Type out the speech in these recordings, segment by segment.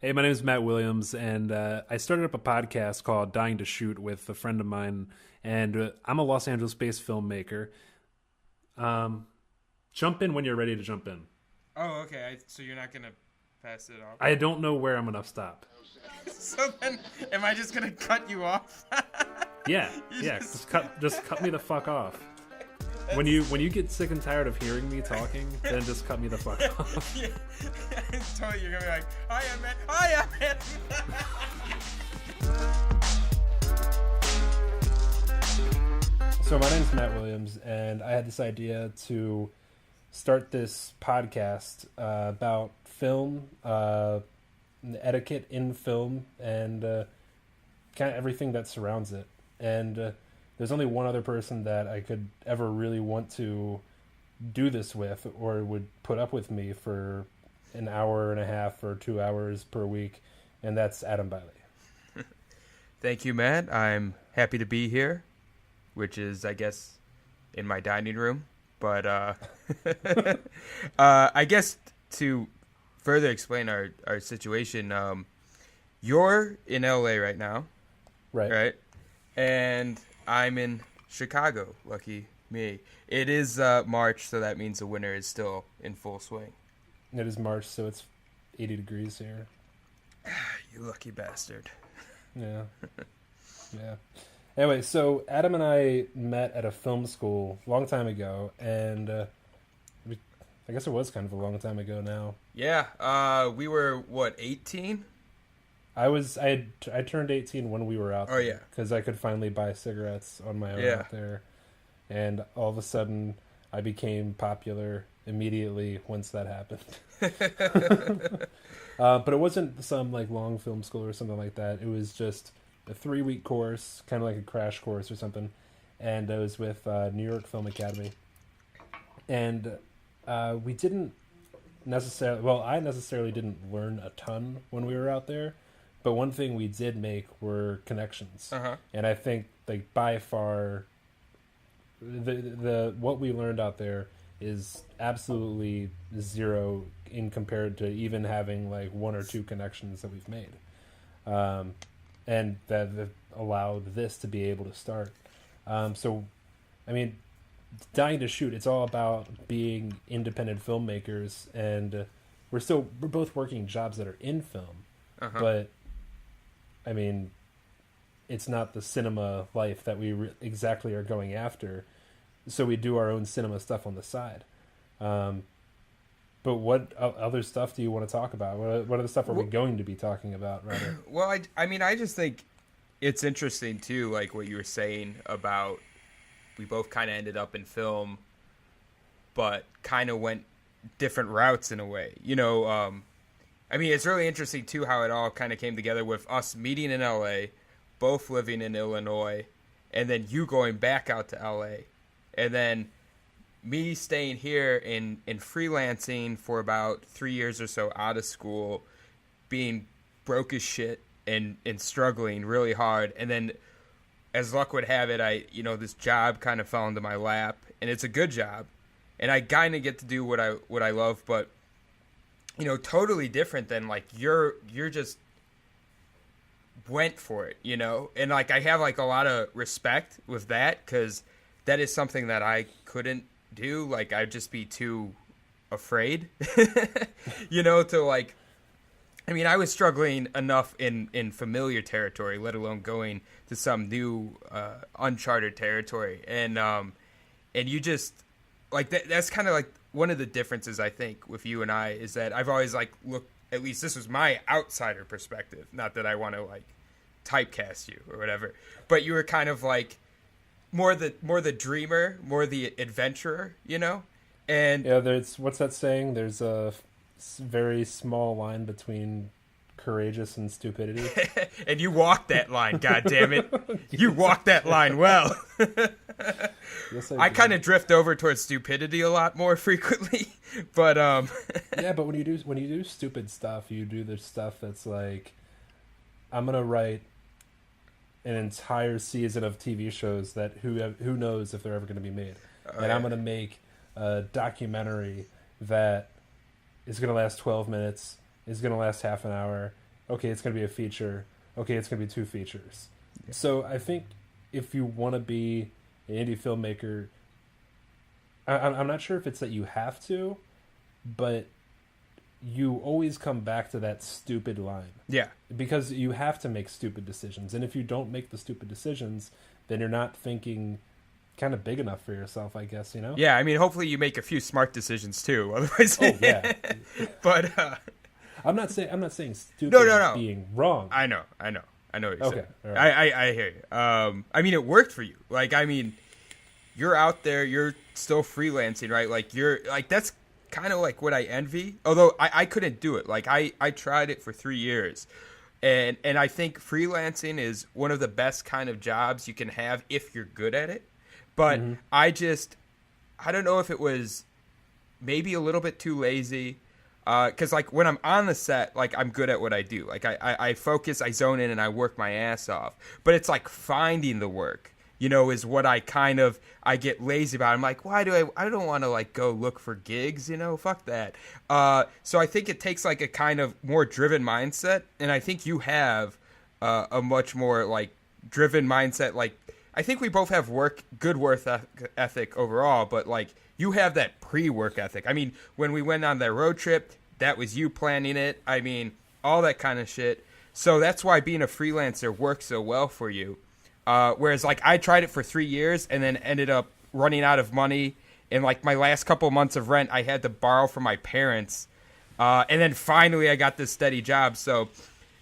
Hey, my name is Matt Williams, and I started up a podcast called Dying to Shoot with a friend of mine, and I'm a Los Angeles-based filmmaker. Jump in when you're ready to jump in. Oh, okay. So you're not going to pass it off? I don't know where I'm going to stop. So then, am I just going to cut you off? Yeah, just cut me the fuck off. When you get sick and tired of hearing me talking, then just cut me the fuck off. Yeah. I told you, you're going to be like, hiya, man. Hiya, man. So my name's Matt Williams, and I had this idea to start this podcast about film, etiquette in film, and kind of everything that surrounds it. And there's only one other person that I could ever really want to do this with, or would put up with me for an hour and a half or 2 hours per week, and that's Adam Biley. Thank you, Matt. I'm happy to be here, which is, I guess, in my dining room. But I guess to further explain our situation, you're in LA right now, right? And I'm in Chicago. Lucky me. It is March, so that means the winter is still in full swing. It is March, so it's 80 degrees here. You lucky bastard. Yeah. Yeah. Anyway, so Adam and I met at a film school a long time ago, and I guess it was kind of a long time ago now. Yeah, we were, 18? I turned 18 when we were out there. Oh, yeah. Because I could finally buy cigarettes on my own out there. And all of a sudden, I became popular immediately once that happened. But it wasn't some long film school or something like that. It was just a 3-week course, kind of like a crash course or something. And it was with New York Film Academy. And we didn't I necessarily didn't learn a ton when we were out there. But one thing we did make were connections. Uh-huh. And I think by far the what we learned out there is absolutely zero in compared to even having 1 or 2 connections that we've made. And that allowed this to be able to start. So, I mean, Dying to Shoot, it's all about being independent filmmakers, and we're both working jobs that are in film, but I mean, it's not the cinema life that we exactly are going after, so we do our own cinema stuff on the side. But what other stuff do you want to talk about? What other stuff are we going to be talking about, rather? Well, I mean, I just think it's interesting, too, what you were saying about we both kind of ended up in film, but kind of went different routes in a way. I mean, it's really interesting, too, how it all kind of came together with us meeting in L.A., both living in Illinois, and then you going back out to L.A., and then me staying here and freelancing for about 3 years or so out of school, being broke as shit and struggling really hard. And then, as luck would have it, this job kind of fell into my lap, and it's a good job. And I kind of get to do what I love, but, totally different than, you're just went for it, And, I have, a lot of respect with that, because that is something that I couldn't do. I'd just be too afraid, to I mean, I was struggling enough in familiar territory, let alone going to some new uncharted territory. And you just that's kind of one of the differences, I think, with you and I, is that I've always looked, at least this was my outsider perspective, not that I want to typecast you or whatever, but you were kind of more the dreamer, more the adventurer, And yeah, there's what's that saying? There's a very small line between courageous and stupidity. And you walked that line, God damn it! You walked that line well. Yes, I kind of drift over towards stupidity a lot more frequently, but yeah, but when you do stupid stuff, you do the stuff that's I'm gonna write an entire season of TV shows that who knows if they're ever going to be made. I'm going to make a documentary that is going to last 12 minutes, is going to last half an hour, Okay, it's going to be a feature. Okay, it's going to be 2 features. So I think if you want to be an indie filmmaker, I'm not sure if it's that you have to, but you always come back to that stupid line. Yeah. Because you have to make stupid decisions. And if you don't make the stupid decisions, then you're not thinking kind of big enough for yourself, I guess, you know? Yeah, I mean, hopefully you make a few smart decisions too. Otherwise, oh yeah. But I'm not saying stupid no. being wrong. I know what you're saying. Okay. All right. I hear you. I mean, it worked for you. Like, I mean, you're out there, you're still freelancing, right? Like, you're like, that's kind of like what I envy. Although I couldn't do it. Like, I tried it for 3 years. And I think freelancing is one of the best kind of jobs you can have if you're good at it. But I don't know if it was maybe a little bit too lazy. Because, like, when I'm on the set, like, I'm good at what I do. Like, I focus, I zone in, and I work my ass off. But it's, like, finding the work, you know, is what I get lazy about. I'm like, I don't want to, like, go look for gigs, you know? Fuck that. So I think it takes, like, a kind of more driven mindset. And I think you have a much more, like, driven mindset. Like, I think we both have good work ethic overall, but, like, you have that pre-work ethic. I mean, when we went on that road trip, that was you planning it. I mean, all that kind of shit. So that's why being a freelancer works so well for you. Whereas, like, I tried it for 3 years and then ended up running out of money. And, like, my last couple months of rent, I had to borrow from my parents. And then finally I got this steady job. So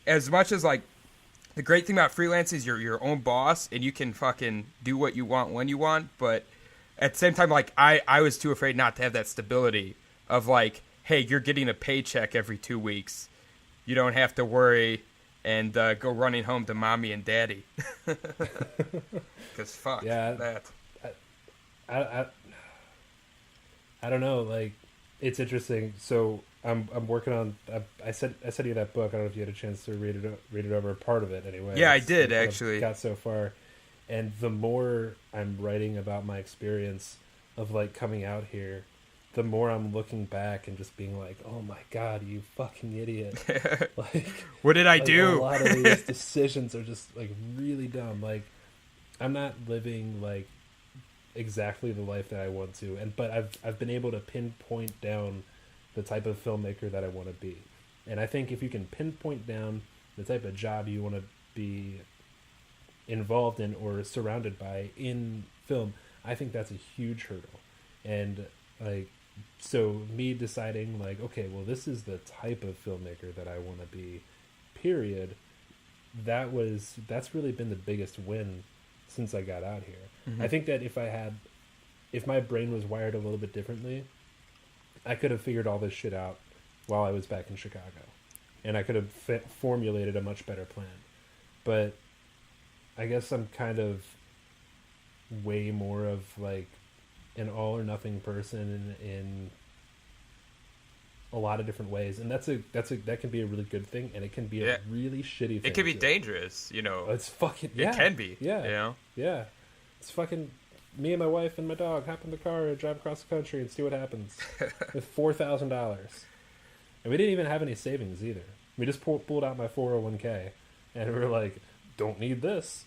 as much as, like, the great thing about freelance is you're your own boss and you can fucking do what you want when you want. But at the same time, like, I was too afraid not to have that stability of, like, hey, you're getting a paycheck every 2 weeks. You don't have to worry and go running home to mommy and daddy. Because fuck that. I don't know. Like, it's interesting. So I'm working on. I sent you that book. I don't know if you had a chance to read it over. Part of it anyway. Yeah, I did actually. Got so far, and the more I'm writing about my experience of, like, coming out here, the more I'm looking back and just being like, oh my god, you fucking idiot. Like, what did I do? A lot of these decisions are just, like, really dumb. Like, I'm not living, like, exactly the life that I want to, but I've been able to pinpoint down the type of filmmaker that I want to be. And I think if you can pinpoint down the type of job you want to be involved in or surrounded by in film, I think that's a huge hurdle. And, like, so me deciding, like, okay, well, this is the type of filmmaker that I want to be, period, that's really been the biggest win since I got out here. I think that if my brain was wired a little bit differently, I could have figured all this shit out while I was back in Chicago. And I could have formulated a much better plan. But I guess I'm kind of way more of, like, an all or nothing person in a lot of different ways, and that can be a really good thing, and it can be a really shitty thing. It can be dangerous, you know. It's fucking it can be, you know. Yeah, it's fucking me and my wife and my dog hop in the car and drive across the country and see what happens with $4,000, and we didn't even have any savings either. We just pulled out my 401k, and we were like, "Don't need this."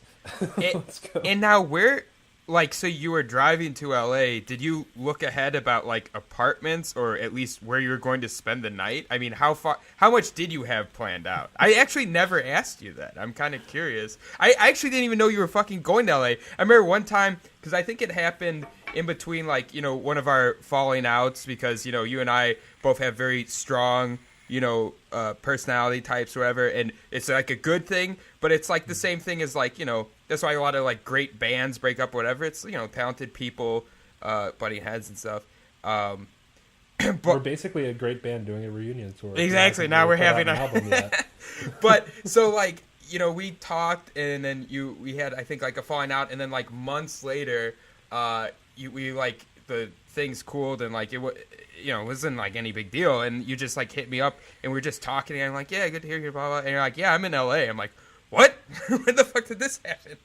Let's go. And now where? Like, so you were driving to LA. Did you look ahead about, like, apartments or at least where you were going to spend the night? I mean, how much did you have planned out? I actually never asked you that. I'm kind of curious. I actually didn't even know you were fucking going to LA. I remember one time, because I think it happened in between, like, you know, one of our falling outs because, you know, you and I both have very strong, you know, personality types or whatever, and it's, like, a good thing, but it's, like, the same thing as, like, you know, that's why a lot of, like, great bands break up or whatever. It's, you know, talented people butting heads and stuff. But we're basically a great band doing a reunion tour. Exactly. Now we're having an album yet. But so, like, you know, we talked and then we had, I think, like, a falling out, and then, like, months later, we like the things cooled and, like, it wasn't, like, any big deal, and you just, like, hit me up and we were just talking and I'm like, yeah, good to hear you, blah blah, and you're like, yeah, I'm in LA. I'm like, what? When the fuck did this happen?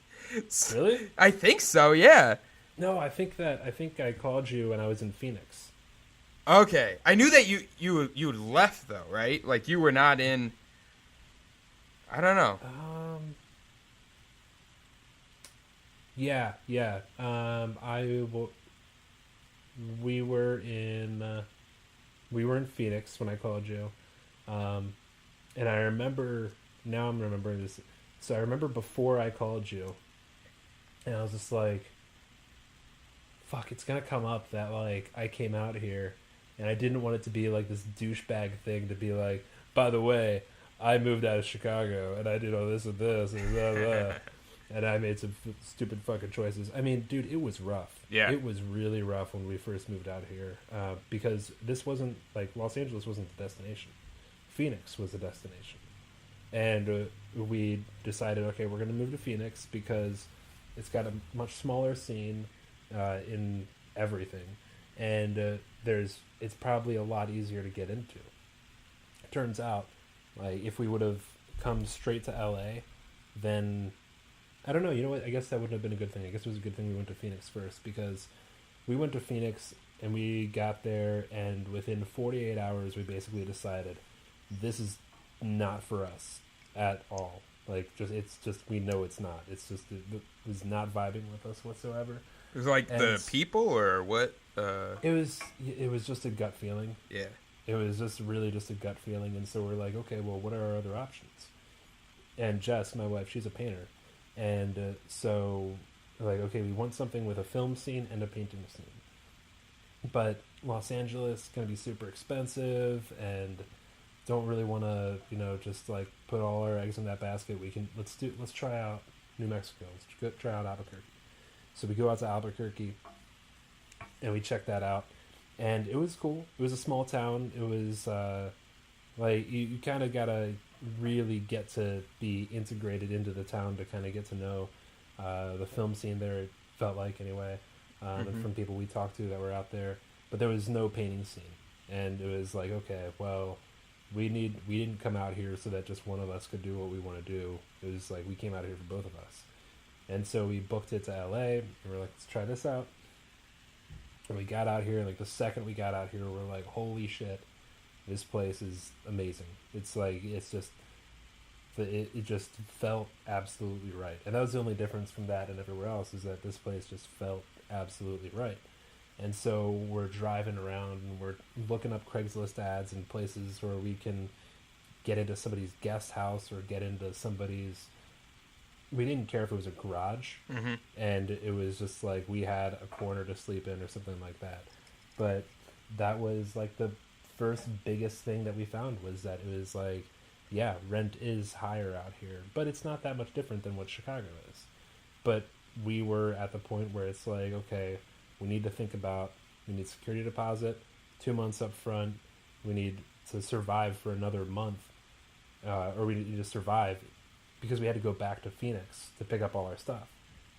Really? I think so, yeah. No, I think I called you when I was in Phoenix. Okay. I knew that you left, though, right? Like, you were not in... I don't know. Yeah, yeah. We were in Phoenix when I called you, and I remember. Now I'm remembering this. So I remember before I called you, and I was just like, "Fuck, it's gonna come up that like I came out here, and I didn't want it to be like this douchebag thing to be like, by the way, I moved out of Chicago and I did all this and blah blah." And I made some stupid fucking choices. I mean, dude, it was rough. Yeah. It was really rough when we first moved out here because this wasn't, like, Los Angeles wasn't the destination. Phoenix was the destination. And we decided, okay, we're going to move to Phoenix because it's got a much smaller scene in everything. And it's probably a lot easier to get into. It turns out, like, if we would have come straight to LA, then... I don't know. You know what? I guess that wouldn't have been a good thing. I guess it was a good thing we went to Phoenix first because we went to Phoenix and we got there, and within 48 hours, we basically decided this is not for us at all. Like, we know it's not. It's just, it was not vibing with us whatsoever. It was like the people or what? It was just a gut feeling. Yeah. It was just really just a gut feeling. And so we're like, okay, well, what are our other options? And Jess, my wife, she's a painter. And so, like, okay, we want something with a film scene and a painting scene. But Los Angeles is going to be super expensive, and don't really want to, just, like, put all our eggs in that basket. Let's try out New Mexico. Let's try out Albuquerque. So we go out to Albuquerque, and we check that out. And it was cool. It was a small town. It was, like, you kind of got to really get to be integrated into the town to kind of get to know the film scene there, it felt like anyway, and from people we talked to that were out there. But there was no painting scene, and it was like, okay, well, we didn't come out here so that just one of us could do what we want to do. It was like we came out here for both of us. And so we booked it to LA, and we're like, let's try this out. And we got out here, and like the second we got out here, we're like, holy shit, this place is amazing. It's like, it just felt absolutely right. And that was the only difference from that and everywhere else, is that this place just felt absolutely right. And so we're driving around and we're looking up Craigslist ads and places where we can get into somebody's guest house or get into somebody's... We didn't care if it was a garage, and it was just like we had a corner to sleep in or something like that. But that was like the first biggest thing that we found, was that it was like, yeah, rent is higher out here, but it's not that much different than what Chicago is. But we were at the point where it's like, okay, we need to think about, we need security deposit, 2 months up front, we need to survive for another month, or we need to survive because we had to go back to Phoenix to pick up all our stuff.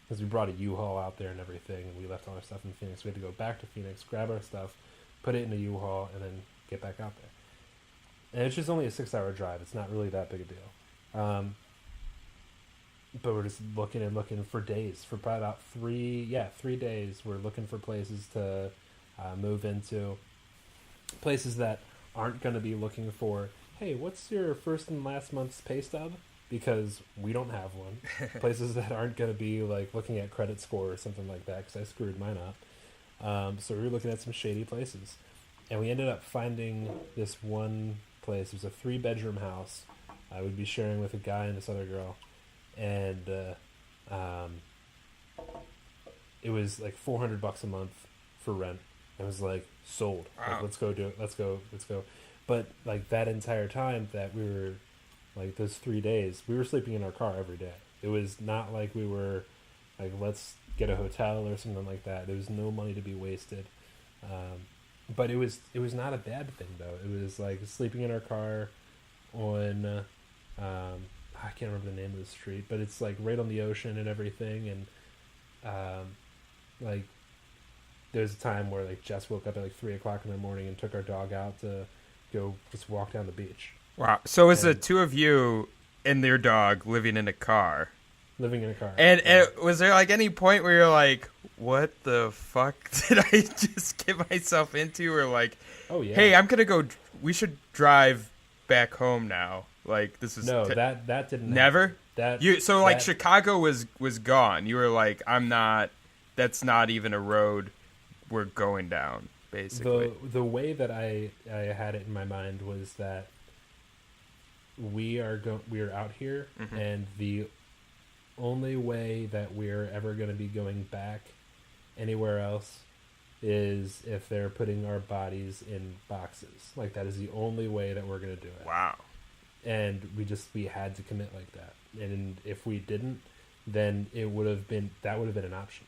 Because we brought a U-Haul out there and everything, and we left all our stuff in Phoenix. We had to go back to Phoenix, grab our stuff, put it in a U-Haul, and then get back out there. And it's just only a 6-hour drive. It's not really that big a deal. But we're just looking for days. For probably about 3 days, we're looking for places to move into. Places that aren't going to be looking for, hey, what's your first and last month's pay stub? Because we don't have one. Places that aren't going to be like looking at credit score or something like that, because I screwed mine up. So we were looking at some shady places. And we ended up finding this one place. It was a 3-bedroom house. I would be sharing with a guy and this other girl. And it was like $400 a month for rent. It was like, sold. Wow. Like, let's go do it. Let's go. But like that entire time that we were, like those 3 days, we were sleeping in our car every day. It was not like we were like, let's get a hotel or something like that. There was no money to be wasted. But it was not a bad thing though. It was like sleeping in our car on, I can't remember the name of the street, but it's like right on the ocean and everything. And like there's a time where like Jess woke up at like 3 o'clock in the morning and took our dog out to go just walk down the beach. Wow. So it's the two of you and their dog living in a car. Living in a car. And was there like any point where you're like, what the fuck did I just get myself into? Or like, oh yeah, hey, I'm going to go, we should drive back home now. Like this is no, that didn't never. happen. That You so like that, Chicago was gone. You were like, I'm not. That's not even a road we're going down. Basically, the way that I had it in my mind was that we are out here, and the only way that we're ever going to be going back anywhere else is if they're putting our bodies in boxes. Like that is the only way that we're going to do it. wow. And we had to commit like that. And if we didn't, then that would have been an option.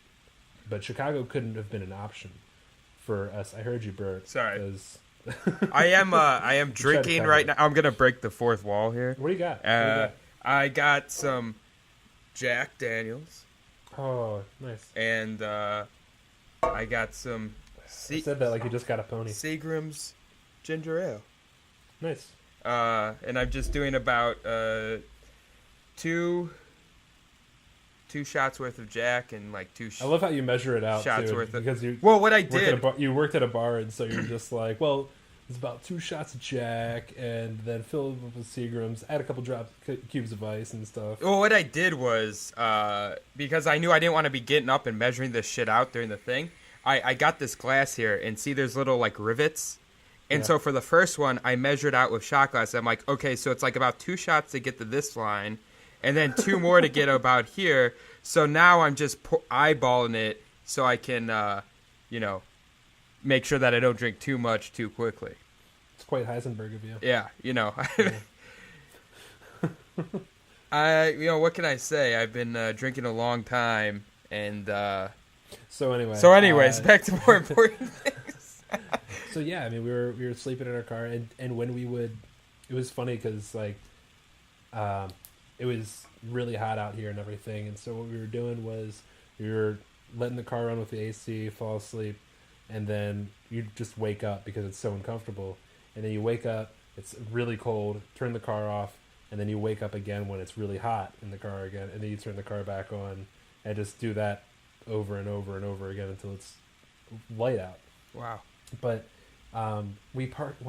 But Chicago couldn't have been an option for us. I heard you, Bert. Sorry. 'Cause I am drinking right now. I'm gonna break the fourth wall here. What do you got? I got some Jack Daniels. Oh, nice. And I got some. You said that like you just got a pony. Seagram's ginger ale. Nice. And I'm just doing about two shots worth of Jack and like I love how you measure it out shots too, worth of, because you. Well, what I did, you worked at a bar, and so you're just like, well, it's about 2 shots of Jack, and then fill it up with Seagram's, add a couple cubes of ice and stuff. Well, what I did was because I knew I didn't want to be getting up and measuring this shit out during the thing. I got this glass here, and see, there's little like rivets. And so for the first one, I measured out with shot glass. I'm like, okay, so it's like about 2 shots to get to this line, and then 2 more to get about here. So now I'm just eyeballing it so I can, make sure that I don't drink too much too quickly. It's quite Heisenberg of you. Yeah, what can I say? I've been drinking a long time, and So anyways, back to more important things. So yeah, I mean, we were sleeping in our car, and when we would, it was funny because like, it was really hot out here and everything, and so what we were doing was we were letting the car run with the AC, fall asleep, and then you just wake up because it's so uncomfortable, and then you wake up, it's really cold, turn the car off, and then you wake up again when it's really hot in the car again, and then you turn the car back on, and just do that over and over and over again until it's light out. Wow. But we parked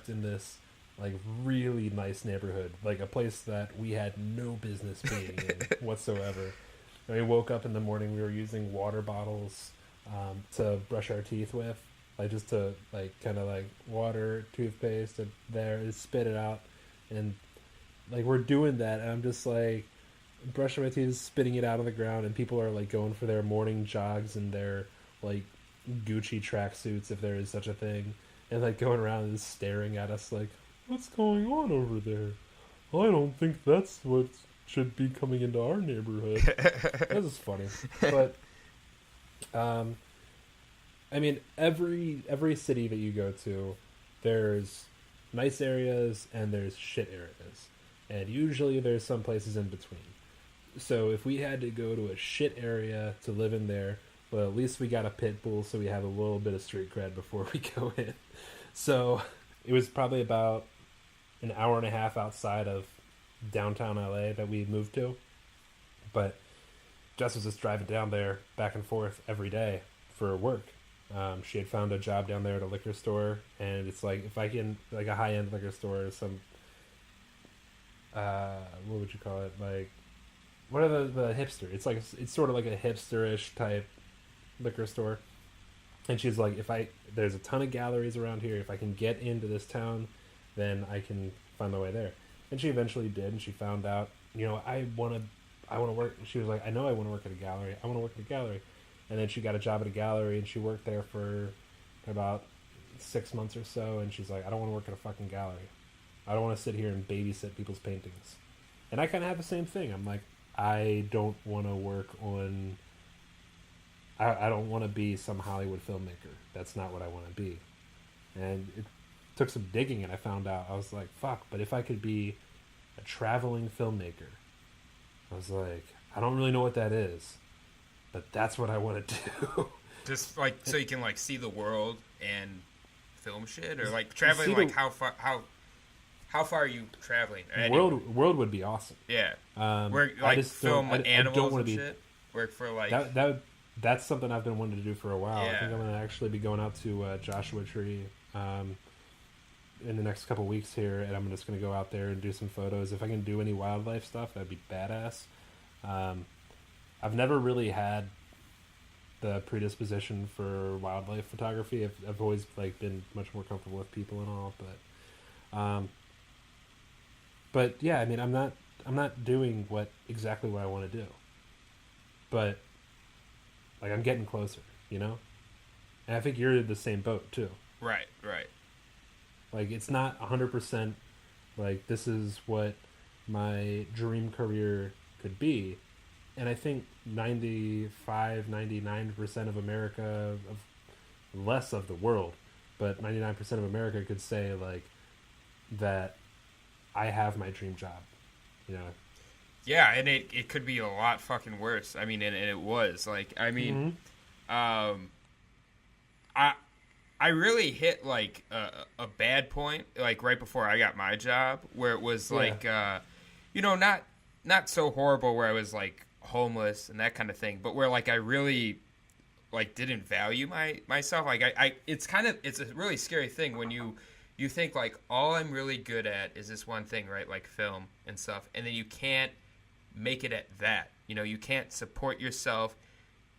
in this like really nice neighborhood, like a place that we had no business being in whatsoever. And we woke up in the morning, we were using water bottles to brush our teeth with, like just to like kind of like water, toothpaste, and there, spit it out, and like we're doing that, and I'm just like brushing my teeth, spitting it out on the ground, and people are like going for their morning jogs in their like Gucci tracksuits, if there is such a thing, and like going around and just staring at us like, what's going on over there? I don't think that's what should be coming into our neighborhood. This is funny. But I mean, every city that you go to, there's nice areas and there's shit areas, and usually there's some places in between. So if we had to go to a shit area to live in there, well, at least we got a pit bull, so we have a little bit of street cred before we go in. So it was probably about an hour and a half outside of downtown LA that we moved to. But Jess was just driving down there back and forth every day for work. She had found a job down there at a liquor store, and it's like, if I can, like a high-end liquor store, some, what would you call it? Like, what are the hipster? It's like, it's sort of like a hipster-ish type liquor store. And she's like, there's a ton of galleries around here. If I can get into this town, then I can find my way there. And she eventually did, and she found out, I want to work. She was like, I know I want to work at a gallery. I want to work at a gallery. And then she got a job at a gallery, and she worked there for about 6 months or so. And she's like, I don't want to work at a fucking gallery. I don't want to sit here and babysit people's paintings. And I kind of have the same thing. I'm like, I don't want to work on... I don't want to be some Hollywood filmmaker. That's not what I want to be. And it took some digging, and I found out, I was like, fuck, but if I could be a traveling filmmaker, I was like, I don't really know what that is, but that's what I want to do. Just like, so you can like see the world and film shit, or like traveling, like how far are you traveling? World would be awesome. Yeah. Work, like film animals and shit. Work for like... That's something I've been wanting to do for a while. Yeah. I think I'm going to actually be going out to Joshua Tree in the next couple weeks here, and I'm just going to go out there and do some photos. If I can do any wildlife stuff, that'd be badass. I've never really had the predisposition for wildlife photography. I've always like been much more comfortable with people and all, but yeah, I mean, I'm not doing exactly what I want to do, but like I'm getting closer, you know. And I think you're in the same boat too. Right. Like it's not 100% like this is what my dream career could be. And I think 99% of America, less of the world, but 99% of America could say like that I have my dream job, you know. Yeah, and it could be a lot fucking worse. I mean, and it was like, I mean, I really hit like a bad point like right before I got my job where it was like, you know, not so horrible where I was like homeless and that kind of thing, but where like I really like didn't value myself. Like it's a really scary thing when you think like all I'm really good at is this one thing, right? Like film and stuff, and then you can't make it at that. You know, you can't support yourself,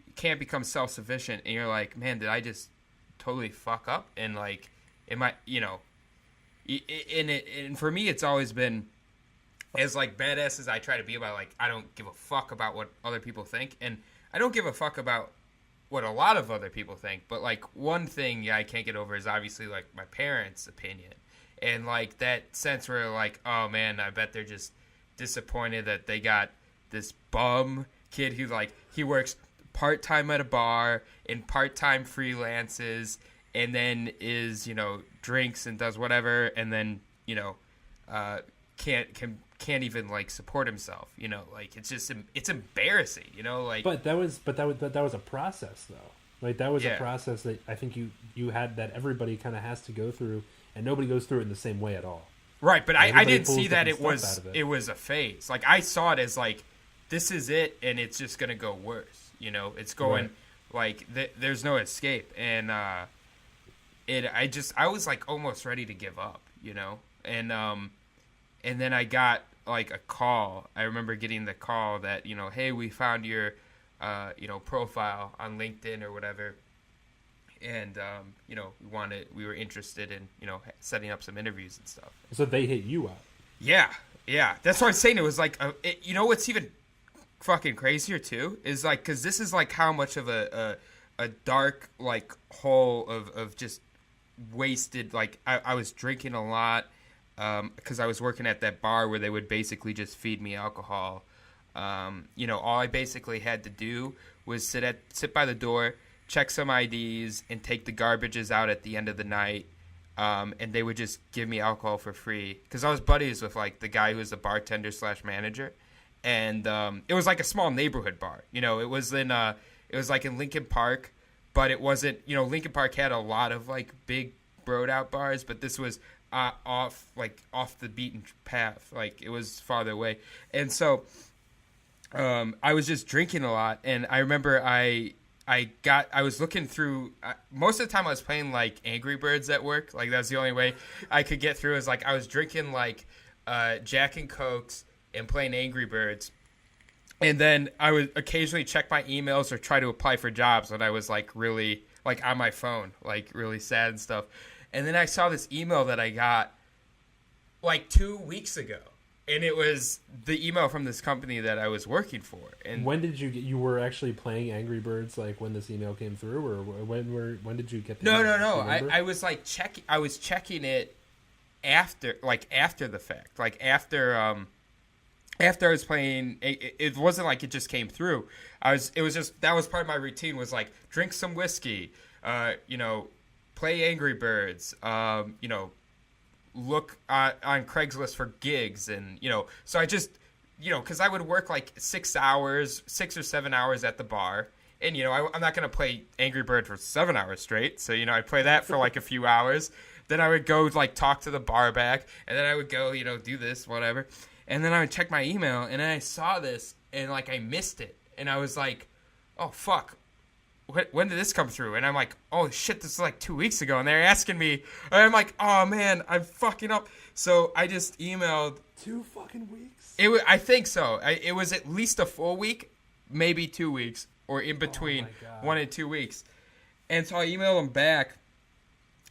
you can't become self-sufficient, and you're like, man, did I just totally fuck up? And like, am I, you know, and for me, it's always been as like badass as I try to be about like, I don't give a fuck about what other people think, and I don't give a fuck about what a lot of other people think, but like one thing I can't get over is obviously like my parents' opinion, and like that sense where like, oh man, I bet they're just disappointed that they got this bum kid who like he works part-time at a bar and part-time freelances and then is, you know, drinks and does whatever, and then, you know, can't even like support himself, you know. Like it's just, it's embarrassing, you know. Like but that was a process though. Like that was a process that I think you had, that everybody kind of has to go through, and nobody goes through it in the same way at all. Right, but I didn't see that it was a phase. Like I saw it as like, this is it, and it's just gonna go worse. You know, it's going like there's no escape, and I was like almost ready to give up, you know, and then I got like a call. I remember getting the call that, you know, hey, we found your you know, profile on LinkedIn or whatever, and you know, we were interested in, you know, setting up some interviews and stuff. So they hit you up. Yeah, that's what I'm saying. It was like you know what's even fucking crazier too is like, because this is like how much of a dark like hole of just wasted, like I was drinking a lot because I was working at that bar where they would basically just feed me alcohol. You know, all I basically had to do was sit by the door, check some IDs, and take the garbages out at the end of the night. And they would just give me alcohol for free because I was buddies with like the guy who was the bartender / manager. And it was like a small neighborhood bar. You know, it was like in Lincoln Park, but it wasn't, you know, Lincoln Park had a lot of like big broed out bars, but this was off the beaten path. Like it was farther away. And so I was just drinking a lot, and I remember I was looking through, most of the time I was playing like Angry Birds at work. Like that's the only way I could get through, is like I was drinking like Jack and Cokes and playing Angry Birds. And then I would occasionally check my emails or try to apply for jobs when I was like really like on my phone, like really sad and stuff. And then I saw this email that I got like 2 weeks ago. And it was the email from this company that I was working for. And when did you were actually playing Angry Birds, like when this email came through, or when did you get the email? No. I was like checking it after the fact. Like after I was playing, it wasn't like it just came through. It was just, that was part of my routine, was like drink some whiskey, you know, play Angry Birds, you know, look on Craigslist for gigs, and you know, so I just, you know, because I would work like 6 or 7 hours at the bar, and you know, I'm not gonna play Angry Bird for 7 hours straight, so you know, I'd play that for like a few hours, then I would go like talk to the bar back, and then I would go, you know, do this whatever, and then I would check my email, and then I saw this, and like I missed it, and I was like, oh fuck, when did this come through? And I'm like, oh shit, this is like 2 weeks ago. And they're asking me, and I'm like, oh man, I'm fucking up. So I just emailed. 2 fucking weeks? I think so. It was at least a full week, maybe 2 weeks, or in between 1 and 2 weeks. And so I emailed them back,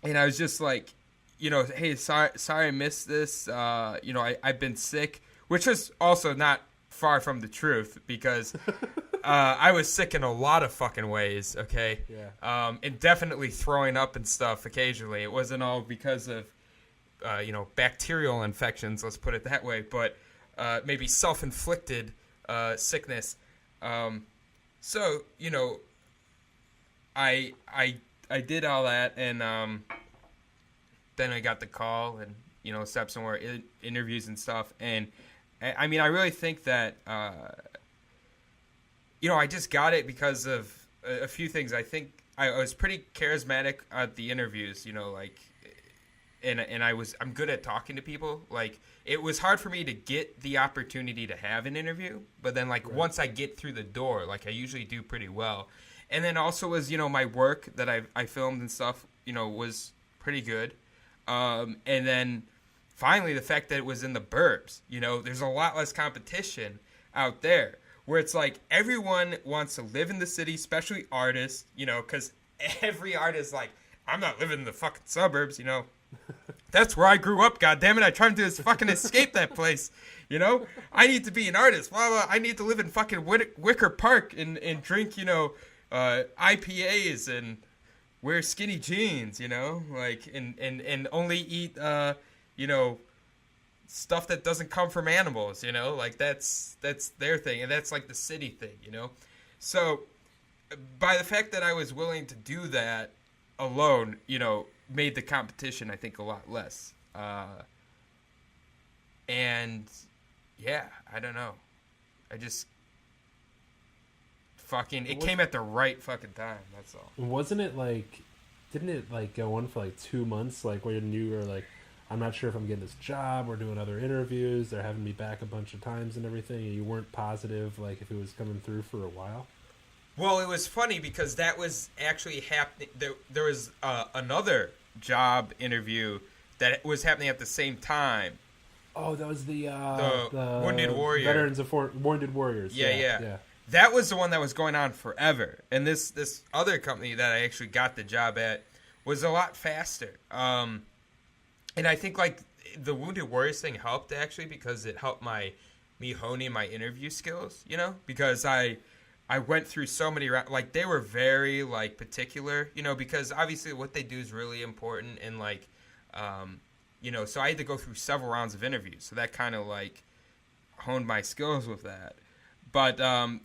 and I was just like, hey, sorry I missed this. I've been sick, which was also not far from the truth, because I was sick in a lot of fucking ways, okay? Yeah. And definitely throwing up and stuff occasionally. It wasn't all because of, bacterial infections, let's put it that way, but maybe self-inflicted sickness. So, I did all that, and then I got the call and, set up some more interviews and stuff. And I mean, I really think that, I just got it because of a few things. I think I was pretty charismatic at the interviews, and I'm good at talking to people. Like, it was hard for me to get the opportunity to have an interview, but then once I get through the door, I usually do pretty well. And then also was, my work that I filmed and stuff, was pretty good. And then finally the fact that it was in the burbs, there's a lot less competition out there, where it's like everyone wants to live in the city, especially artists, because every artist I'm not living in the fucking suburbs, That's where I grew up, goddammit. I tried to fucking escape that place, I need to be an artist, blah, blah. I need to live in fucking Wicker Park and drink, IPAs and wear skinny jeans, and only eat, stuff that doesn't come from animals, that's their thing, and that's the city thing, So by the fact that I was willing to do that alone, made the competition, I think, a lot less. And yeah, I don't know. I just it came at the right fucking time. That's all. Wasn't it didn't it go on for 2 months? Where you were I'm not sure if I'm getting this job. We're doing other interviews. They're having me back a bunch of times and everything. And you weren't positive if it was coming through for a while. Well, it was funny because that was actually happening. There was another job interview that was happening at the same time. Oh, that was the Wounded Warrior. Veterans of Wounded Warriors. Yeah. That was the one that was going on forever. And this other company that I actually got the job at was a lot faster. And I think the Wounded Warriors thing helped actually, because it helped me honing my interview skills, because I went through so many rounds. They were very particular, because obviously what they do is really important, and so I had to go through several rounds of interviews. So that kind of honed my skills with that. But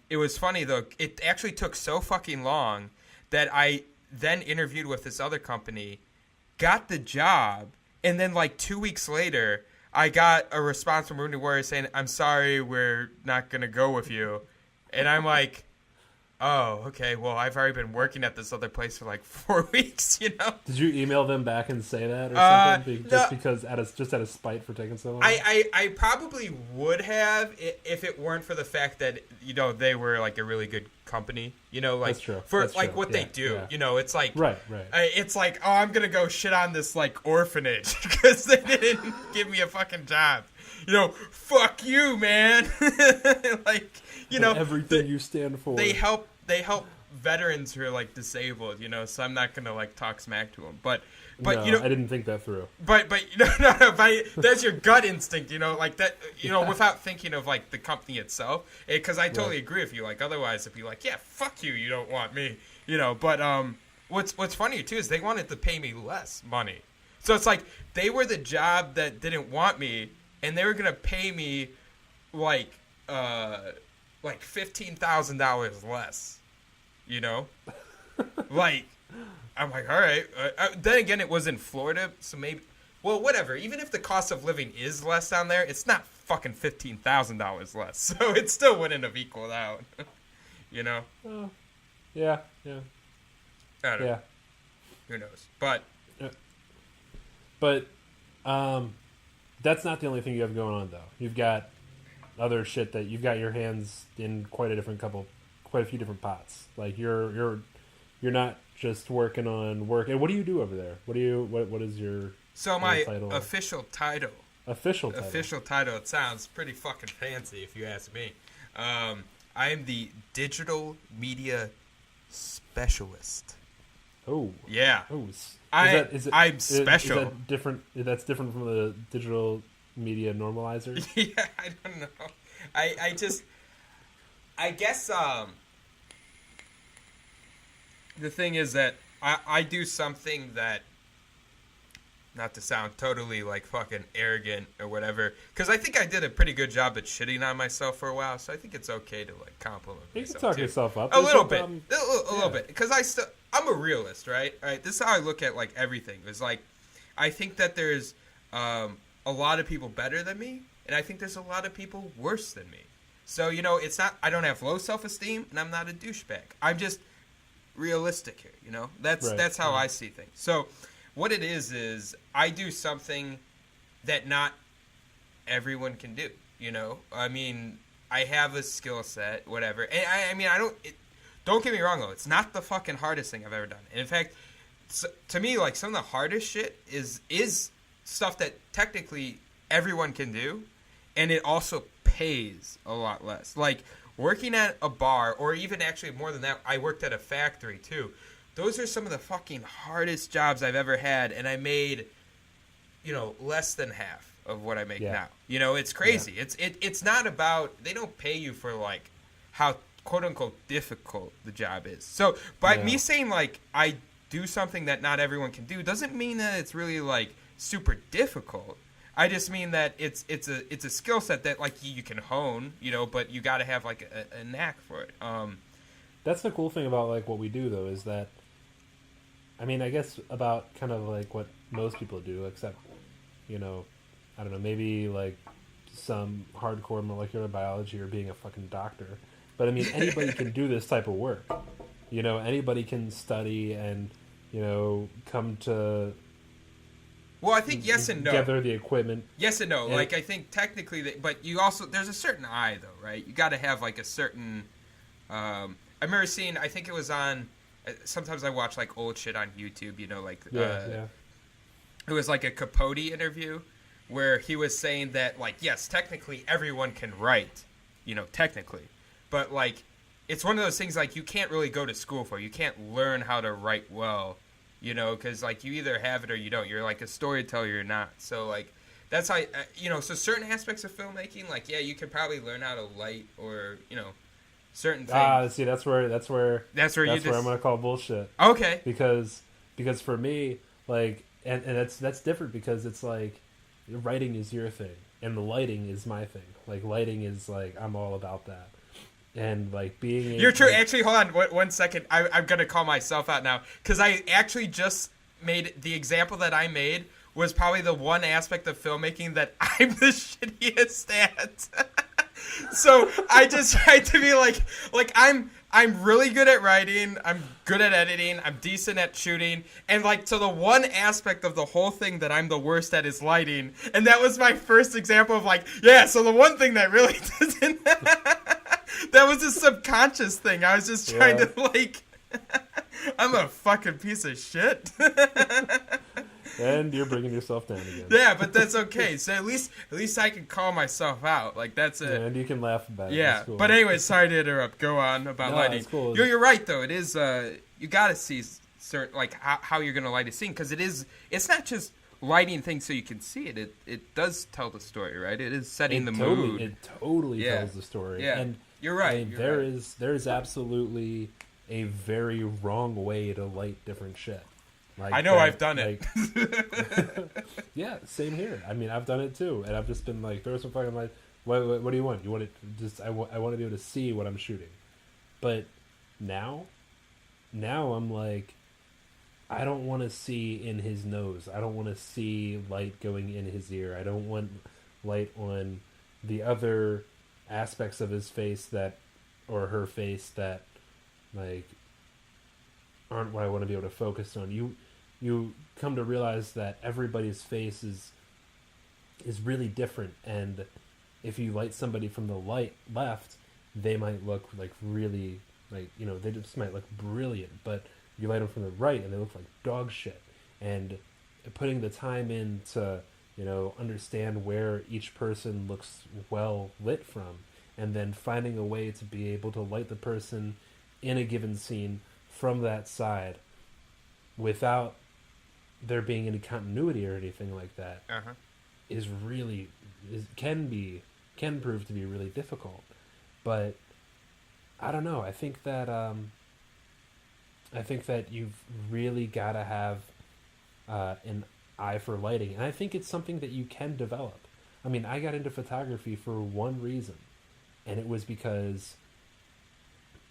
it was funny though. It actually took so fucking long that I then interviewed with this other company, got the job, and then 2 weeks later, I got a response from Wounded Warrior saying, "I'm sorry, we're not gonna go with you," and I'm like, oh, okay, well, I've already been working at this other place for 4 weeks, Did you email them back and say that or something? Because out of spite for taking so long? I probably would have if it weren't for the fact that, they were a really good company, That's true. For That's true. what they do, yeah. It's right. It's oh, I'm going to go shit on this orphanage because they didn't give me a fucking job. Fuck you, man. Everything you stand for. They help veterans who are disabled, so I'm not gonna talk smack to them, but no, I didn't think that through. But that's your gut instinct, that, without thinking of the company itself, because I totally agree with you. Otherwise it'd be yeah, fuck you don't want me, But what's funny too is they wanted to pay me less money, so it's they were the job that didn't want me, and they were gonna pay me $15,000 less, I'm all right. Then again, it was in Florida, so maybe, well, whatever. Even if the cost of living is less down there, it's not fucking $15,000 less, so it still wouldn't have equaled out, Yeah. I don't know. Who knows? But that's not the only thing you have going on, though. You've got other shit that you've got your hands in quite a few different pots. You're you're not just working on work. And what do you do over there? What is your my title? official title? Official title. It sounds pretty fucking fancy if you ask me. I am the digital media specialist. Oh. Yeah. Oh. I'm special. Is that different? That's different from the digital media normalizer? Yeah, I don't know. I guess the thing is that I do something that, not to sound totally like fucking arrogant or whatever, because I think I did a pretty good job at shitting on myself for a while, so I think it's okay to like compliment myself. You can talk yourself up a little bit, a little bit, because I'm a realist, right? All right, this is how I look at like everything. It's like I think that there's a lot of people better than me, and I think there's a lot of people worse than me. So it's not, I don't have low self-esteem, and I'm not a douchebag. I'm just realistic here. That's how I see things. So what it is I do something that not everyone can do. I mean, I have a skill set, whatever, and I mean, don't get me wrong though, it's not the fucking hardest thing I've ever done. And in fact, to me, like, some of the hardest shit is stuff that technically everyone can do, and it also pays a lot less. Like working at a bar, or even actually more than that, I worked at a factory too. Those are some of the fucking hardest jobs I've ever had, and I made, less than half of what I make now. It's crazy. Yeah. It's not about, they don't pay you for like how quote unquote difficult the job is. So by me saying like I do something that not everyone can do doesn't mean that it's really like super difficult. I just mean that it's a skill set that like you can hone, but you got to have like a knack for it. That's the cool thing about like what we do though, is that, I mean, I guess about kind of like what most people do, except, I don't know, maybe like some hardcore molecular biology or being a fucking doctor. But I mean, anybody can do this type of work. Anybody can study and, come to... Well, I think yes and no. Gather the equipment. Yes and no. Like, I think technically, but you also, there's a certain eye though, right? You got to have like a certain, I remember seeing, I think it was on, sometimes I watch like old shit on YouTube, it was like a Capote interview where he was saying that like, yes, technically everyone can write, technically, but like, it's one of those things like you can't really go to school for. You can't learn how to write well. Because, like, you either have it or you don't. You're, like, a storyteller, you're not. So, like, that's how, so certain aspects of filmmaking, like, yeah, you can probably learn how to light or, certain things. See, that's where I'm going to call bullshit. Okay. Because for me, like, and that's different because it's, like, writing is your thing, and the lighting is my thing. Like, lighting is, like, I'm all about that. And like being, you're true. Like, actually, hold on 1 second. I'm gonna call myself out now because I actually just made the example that I made was probably the one aspect of filmmaking that I'm the shittiest at. So I just tried to be like I'm really good at writing. I'm good at editing. I'm decent at shooting. And like, so the one aspect of the whole thing that I'm the worst at is lighting. And that was my first example of like, yeah. So the one thing that really doesn't. That was a subconscious thing. I was just trying to like, I'm a fucking piece of shit. And you're bringing yourself down again. Yeah, but that's okay. So at least I can call myself out. Like that's it. Yeah, and you can laugh about it. Yeah, cool. But anyway, sorry to interrupt. Go on about lighting. That's cool. You're right though. It is. You got to see certain like how you're gonna light a scene because it's not just lighting things so you can see it. It does tell the story, right? It is setting the mood. It totally tells the story. Yeah. And you're right. I mean, there is absolutely a very wrong way to light different shit. Like I know I've done it. Yeah, same here. I mean, I've done it too, and I've just been like, throw some fucking light. What do you want? You want it just? I want to be able to see what I'm shooting. But now I'm like, I don't want to see in his nose. I don't want to see light going in his ear. I don't want light on the other aspects of his face or her face that like aren't what I want to be able to focus on. You come to realize that everybody's face is really different, and if you light somebody from the left, they might look like really like they just might look brilliant, but you light them from the right and they look like dog shit. And putting the time in to, understand where each person looks well lit from, and then finding a way to be able to light the person in a given scene from that side without there being any continuity or anything like that is really can prove to be really difficult. But I don't know. I think that you've really got to have an eye for lighting, and I think it's something that you can develop. I mean, I got into photography for one reason, and it was because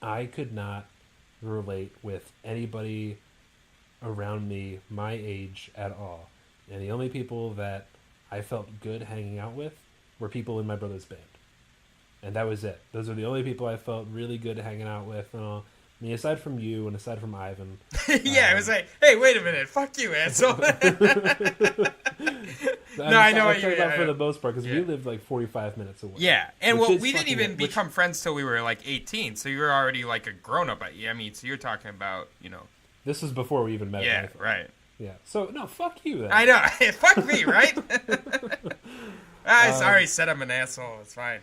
I could not relate with anybody around me my age at all. And the only people that I felt good hanging out with were people in my brother's band. And that was it. Those are the only people I felt really good hanging out with. I mean, aside from you and aside from Ivan. Yeah, I was like, hey, wait a minute. Fuck you, asshole. I know what you mean. For the most part, because we lived like 45 minutes away. Yeah, and we didn't even become friends till we were like 18, so you were already like a grown-up. I mean, so you're talking about, This was before we even met. Yeah, right. Yeah, so, no, fuck you then. I know. Fuck me, right? I already said I'm an asshole. It's fine.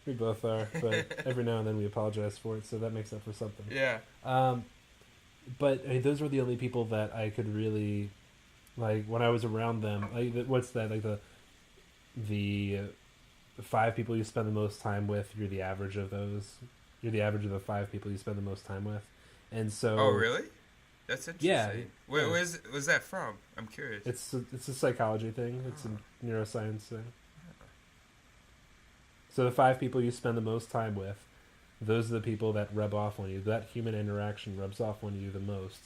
We both are, but every now and then we apologize for it, so that makes up for something. Yeah. But I mean, those were the only people that I could really, like, when I was around them. Like, what's that? Like the 5 people you spend the most time with. You're the average of those. You're the average of the 5 people you spend the most time with, and so. Oh really? That's interesting. Yeah. Where was that from? I'm curious. It's a psychology thing. It's a neuroscience thing. So the 5 people you spend the most time with, those are the people that rub off on you. That human interaction rubs off on you the most.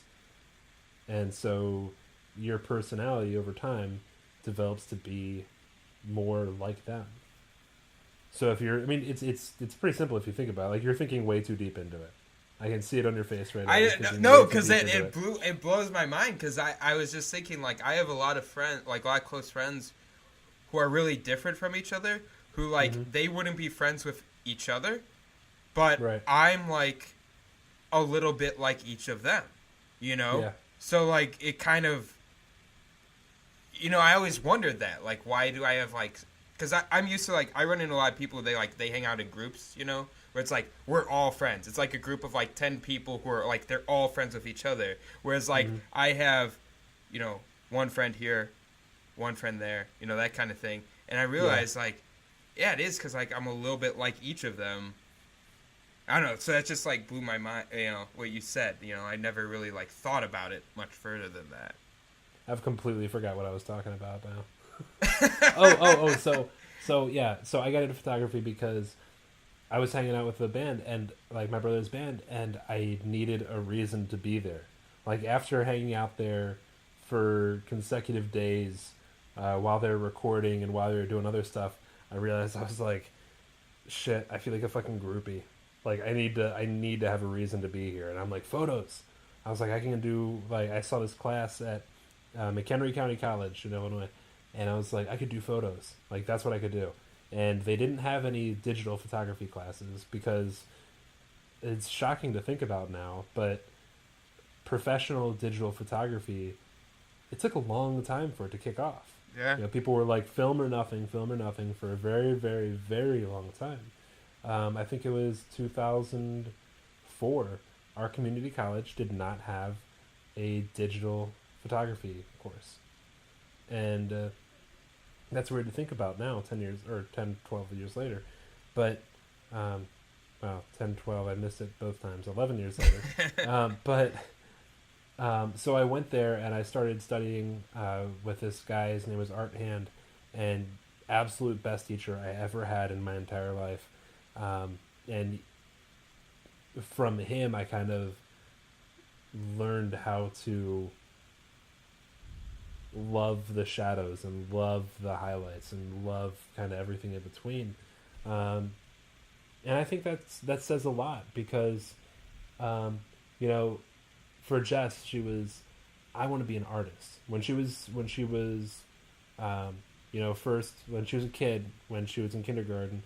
And so your personality over time develops to be more like them. So if you're, I mean, it's pretty simple if you think about it. Like, you're thinking way too deep into it. I can see it on your face right now. No, because it blows my mind. Because I was just thinking, like, I have a lot of friends, like a lot of close friends, who are really different from each other. Who like they wouldn't be friends with each other, but I'm like a little bit like each of them, Yeah. So like it kind of, I always wondered that, like, why do I have like, because I'm used to, like, I run into a lot of people, they hang out in groups, where it's like we're all friends. It's like a group of like 10 people who are like they're all friends with each other. Whereas like I have, one friend here, one friend there, that kind of thing, and I realized like. Yeah, it is, because, like, I'm a little bit like each of them. I don't know, so that just, like, blew my mind, what you said. I never really, like, thought about it much further than that. I've completely forgot what I was talking about now. So I got into photography because I was hanging out with the band, and, like, my brother's band, and I needed a reason to be there. Like, after hanging out there for consecutive days, while they were recording and while they were doing other stuff, I realized I was like, shit, I feel like a fucking groupie. Like, I need to have a reason to be here. And I'm like, photos. I was like, I can do, like, I saw this class at McHenry County College in Illinois, and I was like, I could do photos. Like, that's what I could do. And they didn't have any digital photography classes, because it's shocking to think about now, but professional digital photography, it took a long time for it to kick off. Yeah. People were like, film or nothing for a very, very, very long time. I think it was 2004. Our community college did not have a digital photography course. And that's weird to think about now, 10, 12 years later. But, 10, 12, I missed it both times, 11 years later. So I went there and I started studying with this guy. His name was Art Hand, and absolute best teacher I ever had in my entire life. And from him, I kind of learned how to love the shadows and love the highlights and love kind of everything in between. And I think that says a lot, because, for Jess, I want to be an artist. When she was first, when she was a kid, when she was in kindergarten,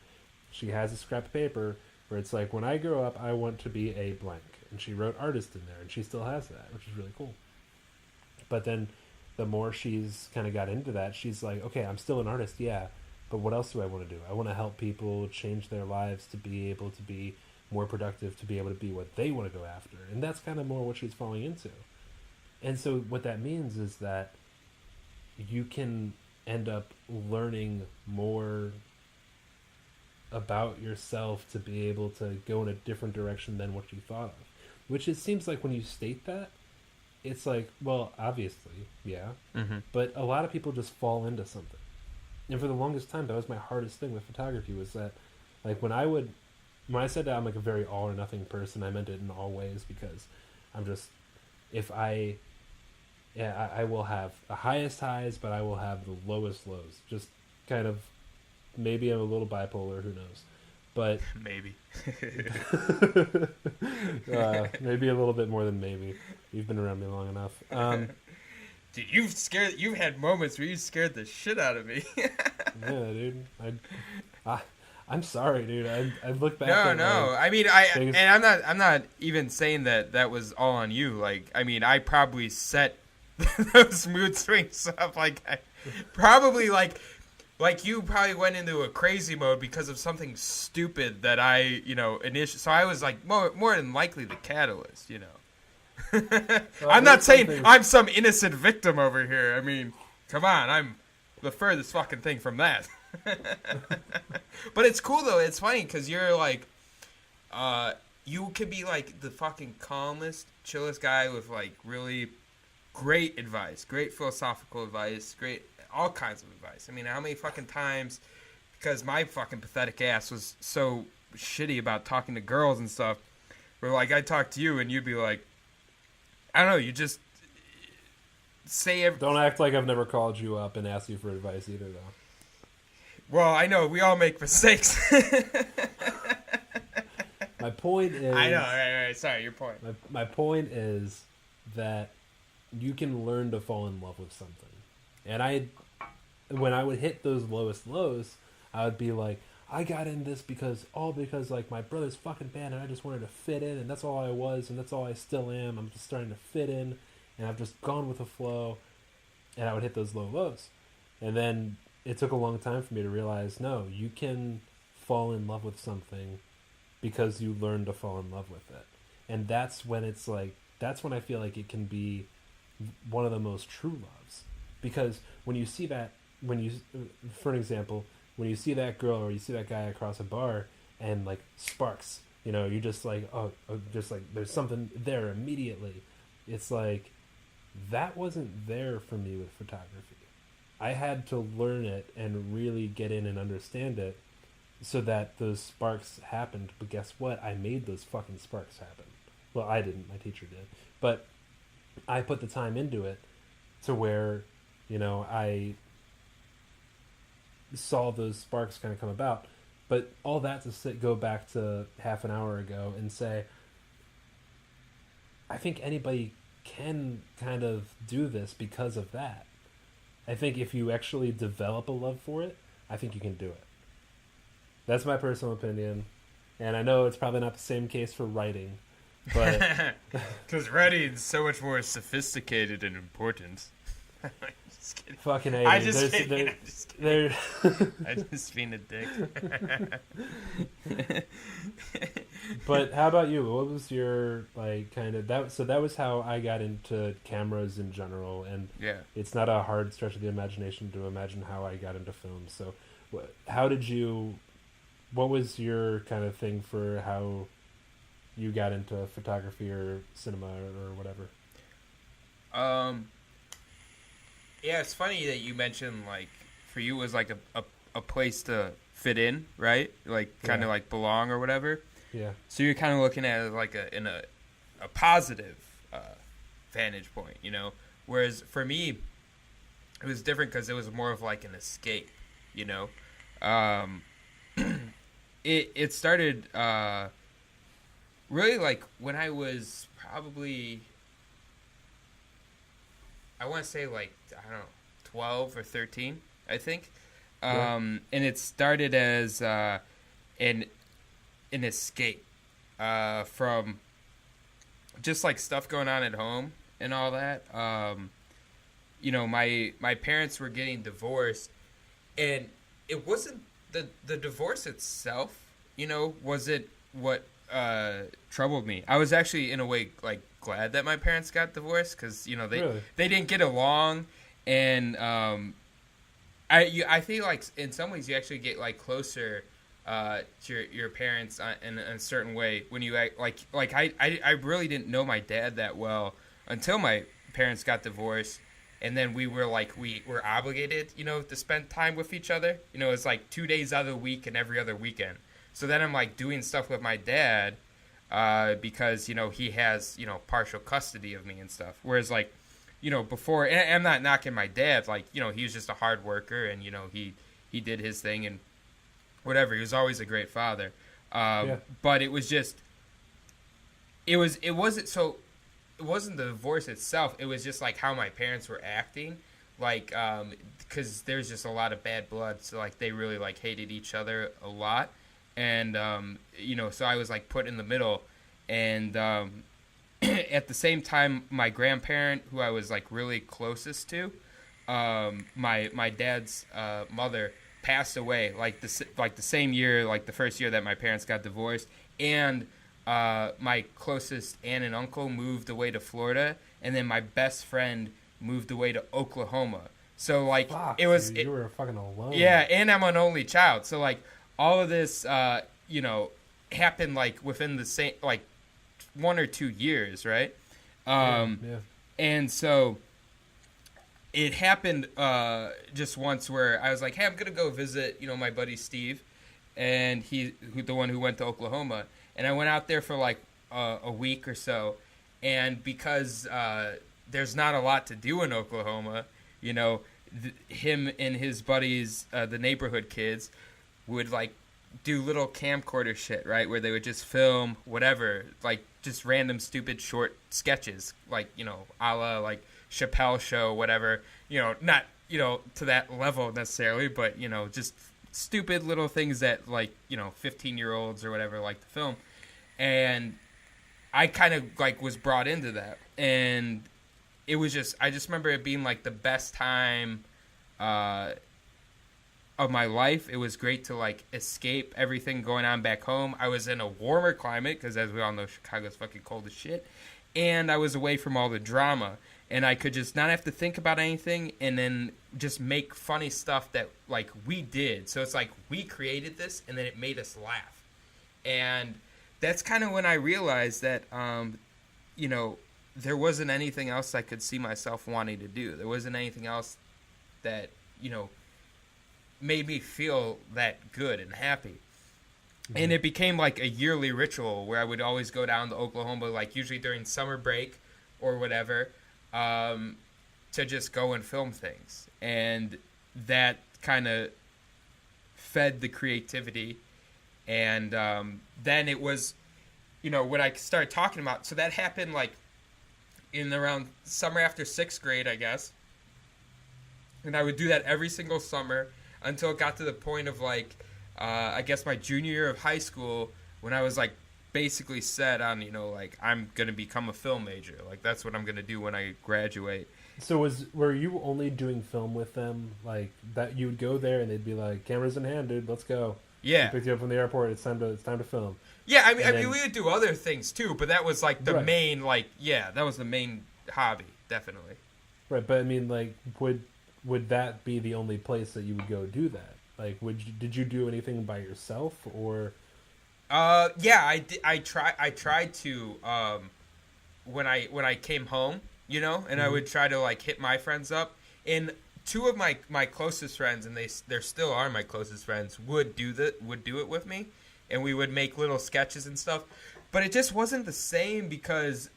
she has a scrap of paper where it's like, when I grow up, I want to be a blank. And she wrote artist in there, and she still has that, which is really cool. But then the more she's kind of got into that, she's like, okay, I'm still an artist, yeah, but what else do I want to do? I want to help people change their lives to be able to be more productive, to be able to be what they want to go after. And that's kind of more what she's falling into. And so what that means is that you can end up learning more about yourself to be able to go in a different direction than what you thought of. Which it seems like when you state that, it's like, well, obviously, yeah. Mm-hmm. But a lot of people just fall into something. And for the longest time, that was my hardest thing with photography, was that, like, when I said that I'm like a very all or nothing person, I meant it in all ways, because I'm just, I will have the highest highs, but I will have the lowest lows. Just kind of, maybe I'm a little bipolar, who knows. But maybe. Maybe a little bit more than maybe. You've been around me long enough. Dude, you've had moments where you scared the shit out of me. Yeah, dude. I'm sorry, dude. I look back. No. I mean, I'm not even saying that was all on you. Like, I mean, I probably set those mood swings up. Like, Like you probably went into a crazy mode because of something stupid that I, initially. So I was like more than likely the catalyst, Well, I'm not saying I'm some innocent victim over here. I mean, come on, I'm the furthest fucking thing from that. But it's cool though. It's funny because you're like, you could be like the fucking calmest, chillest guy with like really great advice, great philosophical advice, great. All kinds of advice. I mean, how many fucking times, because my fucking pathetic ass was so shitty about talking to girls and stuff, where like I'd talk to you and you'd be like, I don't know, you just say Don't act like I've never called you up and asked you for advice either, though. Well, I know, we all make mistakes. My point is... I know, right, sorry, your point. My point is that you can learn to fall in love with something. And when I would hit those lowest lows, I would be like, I got in this because like my brother's fucking band and I just wanted to fit in, and that's all I was and that's all I still am. I'm just starting to fit in and I've just gone with the flow, and I would hit those low lows. And then it took a long time for me to realize, no, you can fall in love with something because you learn to fall in love with it. And that's when I feel like it can be one of the most true loves. Because when you see that, for an example, when you see that girl or you see that guy across a bar and like sparks, you're just like, just like there's something there immediately. It's like, that wasn't there for me with photography. I had to learn it and really get in and understand it so that those sparks happened. But guess what? I made those fucking sparks happen. Well, I didn't. My teacher did. But I put the time into it to where... I saw those sparks kind of come about. But all that to go back to half an hour ago and say, I think anybody can kind of do this because of that. I think if you actually develop a love for it, I think you can do it. That's my personal opinion. And I know it's probably not the same case for writing. But because writing is so much more sophisticated and important. Just kidding. Fucking A. I'm just kidding. I'm just being a dick. But how about you? What was your kind of that? So that was how I got into cameras in general, and yeah, it's not a hard stretch of the imagination to imagine how I got into film. So, how did you? What was your kind of thing for how you got into photography or cinema or whatever? Yeah, it's funny that you mentioned for you it was like a place to fit in, right? Like kind of like belong or whatever. Yeah. So you're kind of looking at it like in a positive vantage point, Whereas for me, it was different because it was more of like an escape, It started really like when I was probably, I want to say I don't know, 12 or 13, I think. And it started as an an escape from just like stuff going on at home and all that. My parents were getting divorced, and it wasn't the divorce itself, was it what troubled me. I was actually in a way like glad that my parents got divorced because they didn't get along, and I feel like in some ways you actually get like closer to your parents in a certain way when you act like I really didn't know my dad that well until my parents got divorced. And then we were obligated, to spend time with each other. It's like 2 days out of the week and every other weekend. So then I'm like doing stuff with my dad because, he has, partial custody of me and stuff. Whereas like, before, and I'm not knocking my dad, like, he was just a hard worker and, he did his thing and whatever. He was always a great father. But it was just, it wasn't the divorce itself. It was just like how my parents were acting, like because there's just a lot of bad blood. So like they really like hated each other a lot, and so I was like put in the middle, and at the same time, my grandparent, who I was like really closest to, my dad's mother passed away like the same year, like the first year that my parents got divorced, and my closest aunt and uncle moved away to Florida, and then my best friend moved away to Oklahoma. So like it was, you were fucking alone. Yeah, and I'm an only child, so like all of this, happened like within the same like 1 or 2 years, right? And so it happened just once where I was like, hey, I'm gonna go visit, my buddy Steve, and the one who went to Oklahoma. And I went out there for like a week or so, and because there's not a lot to do in Oklahoma, him and his buddies, the neighborhood kids, would like do little camcorder shit, right, where they would just film whatever, like just random stupid short sketches, like a la like Chappelle Show, whatever, not to that level necessarily, but just stupid little things that like 15-year-olds or whatever like to film. And I kind of like was brought into that, and it was I just remember it being like the best time of my life. It was great to like escape everything going on back home. I was in a warmer climate because, as we all know, Chicago's fucking cold as shit, and I was away from all the drama, and I could just not have to think about anything, and then just make funny stuff that like we did. So it's like we created this, and then it made us laugh, and that's kind of when I realized that, there wasn't anything else I could see myself wanting to do. There wasn't anything else that, made me feel that good and happy. Mm-hmm. And it became like a yearly ritual where I would always go down to Oklahoma, like usually during summer break or whatever, to just go and film things. And that kind of fed the creativity. And then it was, when I started talking about, so that happened like in around summer after 6th grade, I guess. And I would do that every single summer until it got to the point of like, I guess my junior year of high school, when I was like basically set on, like I'm going to become a film major. Like that's what I'm going to do when I graduate. So were you only doing film with them? Like that you would go there and they'd be like, cameras in hand, dude, let's go. Yeah, pick you up from the airport. It's time to film. Yeah, I mean, we would do other things too, but that was like the main, like, that was the main hobby, definitely. Right, but I mean, like, would that be the only place that you would go do that? Like, did you do anything by yourself or? Yeah, I did. I tried to when I came home, and mm-hmm. I would try to like hit my friends up, and two of my closest friends, and they still are my closest friends, would do it with me, and we would make little sketches and stuff. But it just wasn't the same because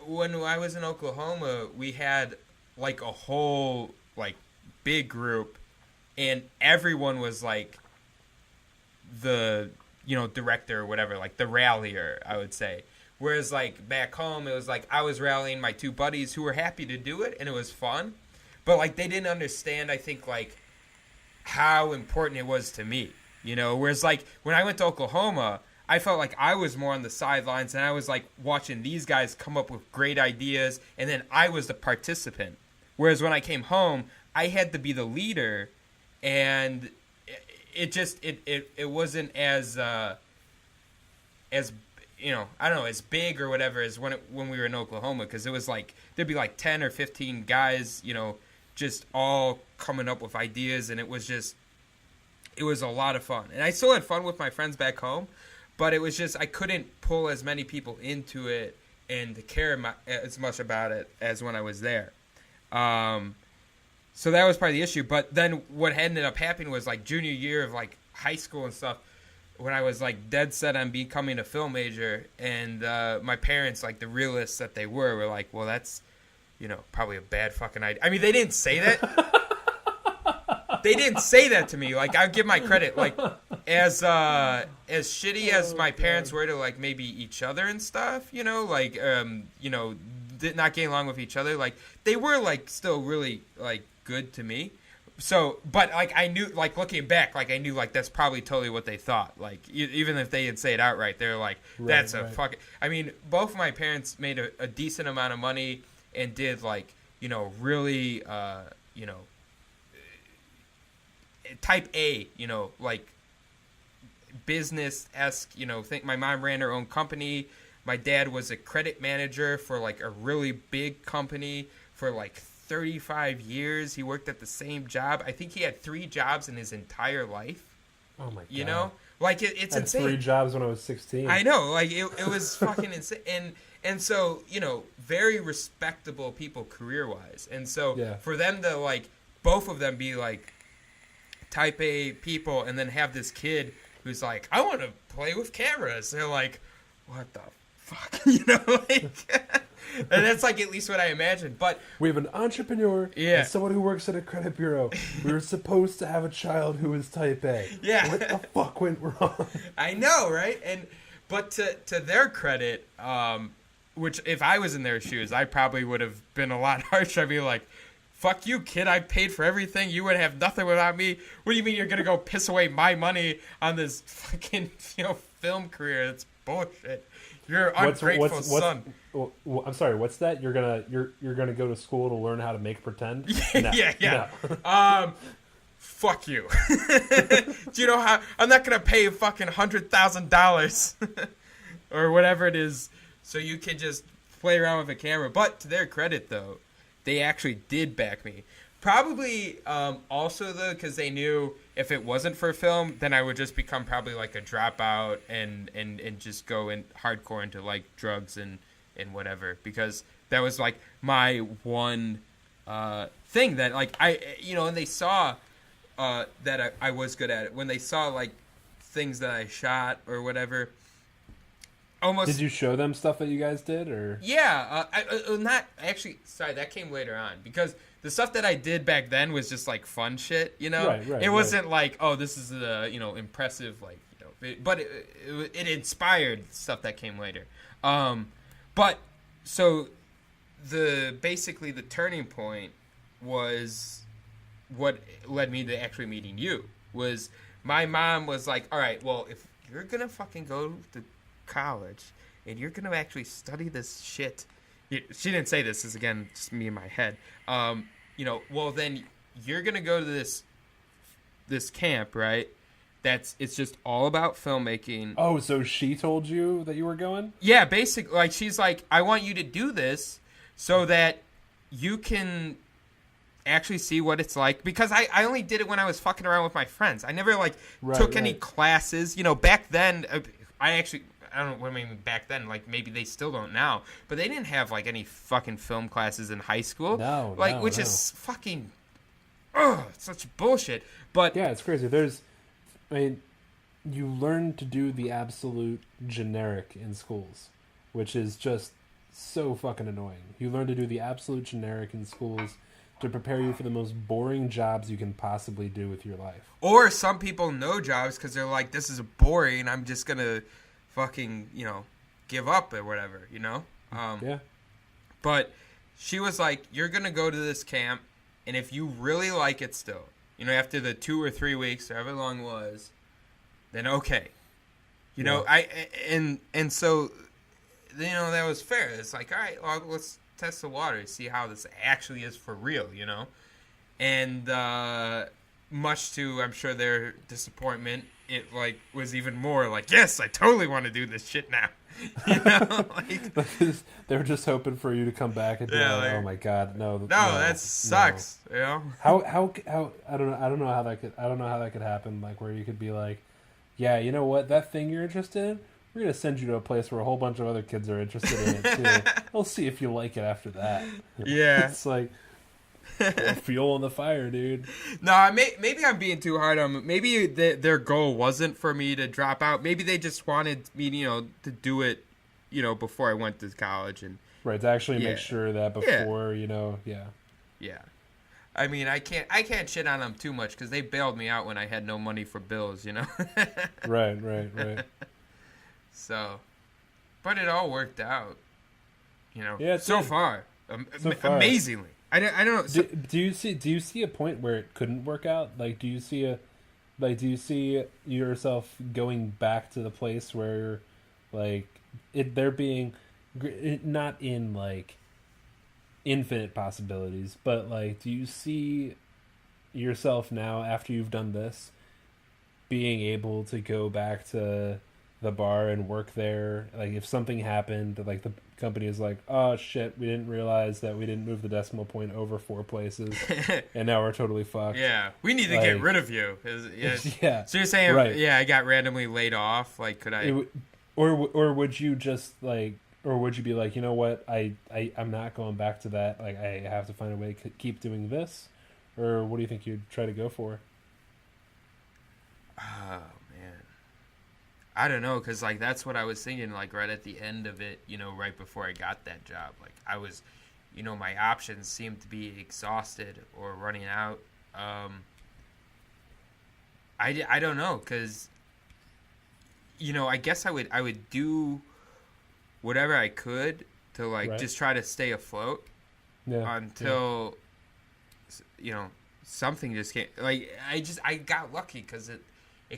when I was in Oklahoma, we had like a whole like big group, and everyone was like the director or whatever, like the rallier, I would say. Whereas like back home, it was like I was rallying my two buddies who were happy to do it, and it was fun. But, like, they didn't understand, I think, like, how important it was to me, Whereas, like, when I went to Oklahoma, I felt like I was more on the sidelines, and I was like watching these guys come up with great ideas, and then I was the participant. Whereas when I came home, I had to be the leader, and it wasn't as I don't know, as big or whatever as when we were in Oklahoma, because it was like there'd be like 10 or 15 guys, just all coming up with ideas, and it was a lot of fun. And I still had fun with my friends back home, but it was just I couldn't pull as many people into it and to care as much about it as when I was there. So that was part of the issue. But then what ended up happening was like junior year of like high school and stuff, when I was like dead set on becoming a film major, and my parents, like the realists that they were like, well, that's probably a bad fucking idea. I mean, they didn't say that. They didn't say that to me. Like, I give my credit. Like, as shitty as my parents were to like maybe each other and stuff, not getting along with each other, like they were like still really like good to me. So, but like I knew, like looking back, like I knew like that's probably totally what they thought. Like even if they didn't say it outright, they're like, that's a fucking. I mean, both of my parents made a decent amount of money and did like really type A, like business-esque, think my mom ran her own company. My dad was a credit manager for like a really big company for like 35 years. He worked at the same job. I think he had 3 jobs in his entire life. Oh my God. Like it's insane. 3 jobs when I was 16. I know, like it was fucking insane. And so, very respectable people career-wise. And so for them to like, both of them be like type A people and then have this kid who's like, I want to play with cameras. They're like, what the fuck? And that's like at least what I imagined. But we have an entrepreneur and someone who works at a credit bureau. We were supposed to have a child who was type A. Yeah. What the fuck went wrong? I know, right? But to their credit, which if I was in their shoes, I probably would have been a lot harsher. I'd be like, fuck you, kid. I paid for everything. You would have nothing without me. What do you mean you're going to go piss away my money on this fucking film career? That's bullshit. You're an ungrateful son. I'm sorry. What's that? You're gonna go to school to learn how to make pretend? No, yeah. No. Fuck you. Do you know how? I'm not gonna pay you fucking $100,000 or whatever it is, so you can just play around with a camera. But to their credit, though, they actually did back me. Probably also, though, because they knew if it wasn't for film, then I would just become probably like a dropout and just go in hardcore into like drugs and whatever. Because that was like my one thing that like and they saw that I was good at it. When they saw like things that I shot or whatever. Almost. Did you show them stuff that you guys did, or? Yeah, not actually. Sorry, that came later on because the stuff that I did back then was just like fun shit, Right. It wasn't like, oh, this is the impressive but it inspired stuff that came later. But so basically the turning point was what led me to actually meeting you. Was my mom was like, all right, well, if you're gonna fucking go to college and you're gonna actually study this shit, she didn't say this is again just me in my head, well then you're gonna go to this camp, right? It's just all about filmmaking. Oh, so she told you that you were going? Yeah, basically, like she's like, I want you to do this so that you can actually see what it's like, because I only did it when I was fucking around with my friends. I never took any classes, back then. I don't know what I mean back then. Like, maybe they still don't now. But they didn't have, like, any fucking film classes in high school. Which is fucking... such bullshit. But... Yeah, it's crazy. You learn to do the absolute generic in schools, which is just so fucking annoying. You learn to do the absolute generic in schools to prepare you for the most boring jobs you can possibly do with your life. Or some people know jobs because they're like, this is boring. I'm just going to... fucking, give up or whatever, Yeah. But she was like, you're going to go to this camp, and if you really like it still, after the 2 or 3 weeks, however long it was, then okay. You know, and so, you know, that was fair. It's like, all right, well, let's test the water, see how this actually is for real, you know? And much to, I'm sure, their disappointment, it, like, was even more like, yes, I totally want to do this shit now. You know? Like, they were just hoping for you to come back and be like, oh my God, no, that sucks, you know? How I don't know how that could happen, like, where you could be like, yeah, you know what, that thing you're interested in, we're going to send you to a place where a whole bunch of other kids are interested in it too. We'll see if you like it after that. Yeah. It's like, fuel on the fire, dude. No, maybe I'm being too hard on. Maybe their goal wasn't for me to drop out. Maybe they just wanted me, you know, to do it, you know, before I went to college and right, to actually make sure that before, you know, yeah. I mean, I can't shit on them too much because they bailed me out when I had no money for bills, you know. Right. So, but it all worked out, you know. Yeah, so far, amazingly. I don't know. So, do you see a point where it couldn't work out? Like, do you see yourself going back to the place where, like, there being not in like infinite possibilities, but like, do you see yourself now after you've done this being able to go back to the bar and work there? Like, if something happened, like the company is like, oh shit, we didn't realize that we didn't move the decimal point over 4 places and now we're totally fucked. Yeah, we need to get rid of you. Yeah. So you're saying, right. Yeah, I got randomly laid off. Like, could I? Or would you just like, or would you be like, you know what, I'm not going back to that. Like, I have to find a way to keep doing this. Or what do you think you'd try to go for? Oh man, I don't know, because like that's what I was thinking. Like right at the end of it, you know, right before I got that job, like I was, you know, my options seemed to be exhausted or running out. I don't know, because, you know, I guess I would do whatever I could to like just try to stay afloat until you know, something just came. Like I got lucky because it